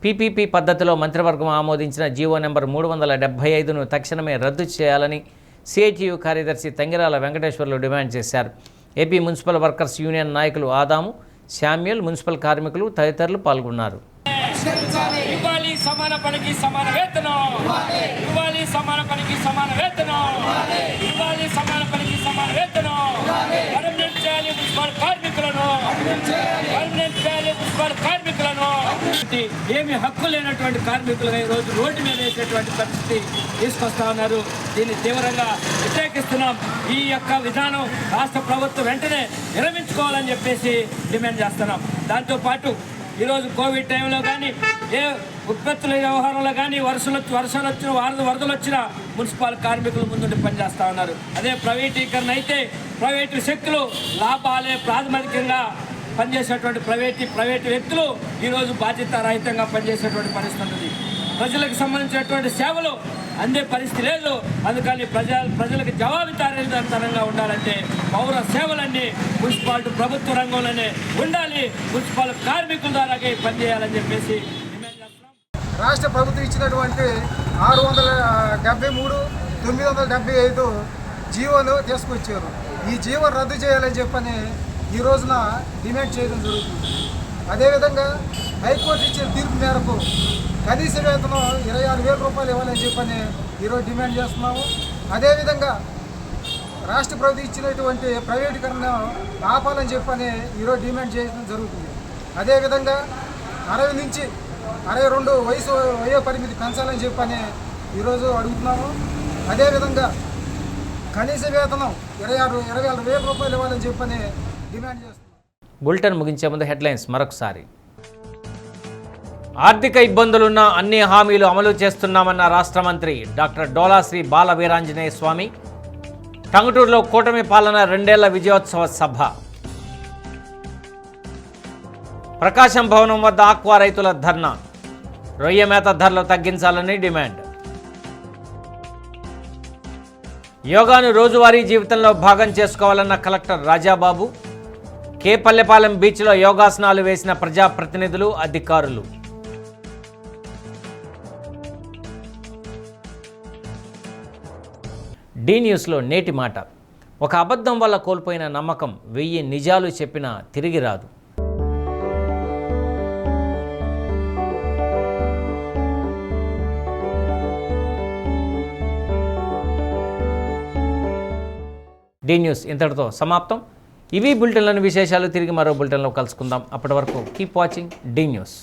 PPP పద్ధతిలో మంత్రివర్గం ఆమోదించిన జీవో నెంబర్ 375ను తక్షణమే రద్దు చేయాలని CITU కార్యదర్శి తంగిరాల వెంకటేశ్వర్లు డిమాండ్ చేశారు. ఏపీ మున్సిపల్ వర్కర్స్ యూనియన్ నాయకులు ఆదాము, శామ్యూల్, మున్సిపల్ కార్మికులు తదితరులు పాల్గొన్నారు. ఇవ్వాలి సమాన పనికి సమాన వేతనం, ఇవ్వాలి సమాన పనికి సమాన వేతనం, ఇవ్వాలి సమాన పనికి సమాన వేతనం, పర్మనెంట్ చేయాలి మున్సిపల్ కార్మికులను, పర్మనెంట్ చేయాలి మున్సిపల్ కార్మికులను. ఏమి హక్కు లేనటువంటి కార్మికులుగా ఈరోజు రోడ్డు మీద వేసేటువంటి పరిస్థితి తీసుకొస్తా ఉన్నారు. దీన్ని తీవ్రంగా వ్యతిరేకిస్తున్నాం. ఈ యొక్క విధానం రాష్ట్ర ప్రభుత్వం వెంటనే విరమించుకోవాలని చెప్పేసి డిమాండ్ చేస్తున్నాం. దాంతోపాటు ఈరోజు కోవిడ్ టైంలో కానీ ఏ ఉత్పత్తుల వ్యవహారంలో కానీ వర్షాలు వచ్చిన వరదలు వచ్చిన మున్సిపల్ కార్మికులు ముందుండి పనిచేస్తూ ఉన్నారు. అదే ప్రైవేటీకరణ అయితే ప్రైవేటు శక్తులు లాభాలే ప్రాథమికంగా పనిచేసేటువంటి ప్రైవేటు వ్యక్తులు ఈరోజు బాధ్యతారహితంగా పనిచేసేటువంటి పరిస్థితి ఉంటుంది. ప్రజలకు సంబంధించినటువంటి సేవలు అందే పరిస్థితి లేదు. అందుకని ప్రజలకు జవాబుదారీతనంగా ఉండాలంటే పౌర సేవలన్నీ మున్సిపాలిటీ ప్రభుత్వ రంగంలోనే ఉండాలి. మున్సిపల్ కార్మికుల ద్వారాగే పనిచేయాలని చెప్పేసి రాష్ట్ర ప్రభుత్వం ఇచ్చినటువంటి 673, 975 జీవోను తీసుకొచ్చారు. ఈ జీవో రద్దు చేయాలని చెప్పని ఈ రోజున డిమాండ్ చేయడం జరుగుతుంది. అదేవిధంగా హైకోర్టు ఇచ్చిన తీర్పు మేరకు కనీస వేతనం 26,000 రూపాయలు ఇవ్వాలని చెప్పని ఈరోజు డిమాండ్ చేస్తున్నాము. అదేవిధంగా రాష్ట్ర ప్రభుత్వం ఇచ్చినటువంటి ప్రైవేటీకరణ ఆపాలని చెప్పని ఈరోజు డిమాండ్ చేయడం జరుగుతుంది. అదేవిధంగా 60 నుంచి 62 వయో పరిమితి పెంచాలని చెప్పని ఈరోజు అడుగుతున్నాము. అదేవిధంగా కనీస వేతనం 26,000 రూపాయలు ఇవ్వాలని చెప్పని డిమాండ్ చేస్తున్నాం. బులెటిన్ ముగించే ముందు హెడ్లైన్స్ మరొకసారి. ఆర్థిక ఇబ్బందులున్న అన్ని హామీలు అమలు చేస్తున్నామన్న రాష్ట్ర మంత్రి డాక్టర్ డోలాశ్రీ బాల వీరాంజనేయ స్వామి. టంగుటూరులో కూటమి పాలన 2 ఏళ్ల విజయోత్సవ సభ. ప్రకాశం భవనం వద్ద ఆక్వా రైతుల ధర్నా. రొయ్య మేత ధరలు తగ్గించాలని డిమాండ్. యోగాను రోజువారీ జీవితంలో భాగం చేసుకోవాలన్న కలెక్టర్ రాజాబాబు. కేపల్లెపాలెం బీచ్లో యోగాసనాలు వేసిన ప్రజాప్రతినిధులు, అధికారులు. డి న్యూస్లో నేటి మాట. ఒక అబద్ధం వల్ల కోల్పోయిన నమ్మకం 1000 నిజాలు చెప్పినా తిరిగి రాదు. డి న్యూస్ ఇంతటితో సమాప్తం. ఇవి బులెటిన్లోని విశేషాలు. తిరిగి మరో బులెటిన్లో కలుసుకుందాం. అప్పటి వరకు కీప్ వాచింగ్ డి న్యూస్.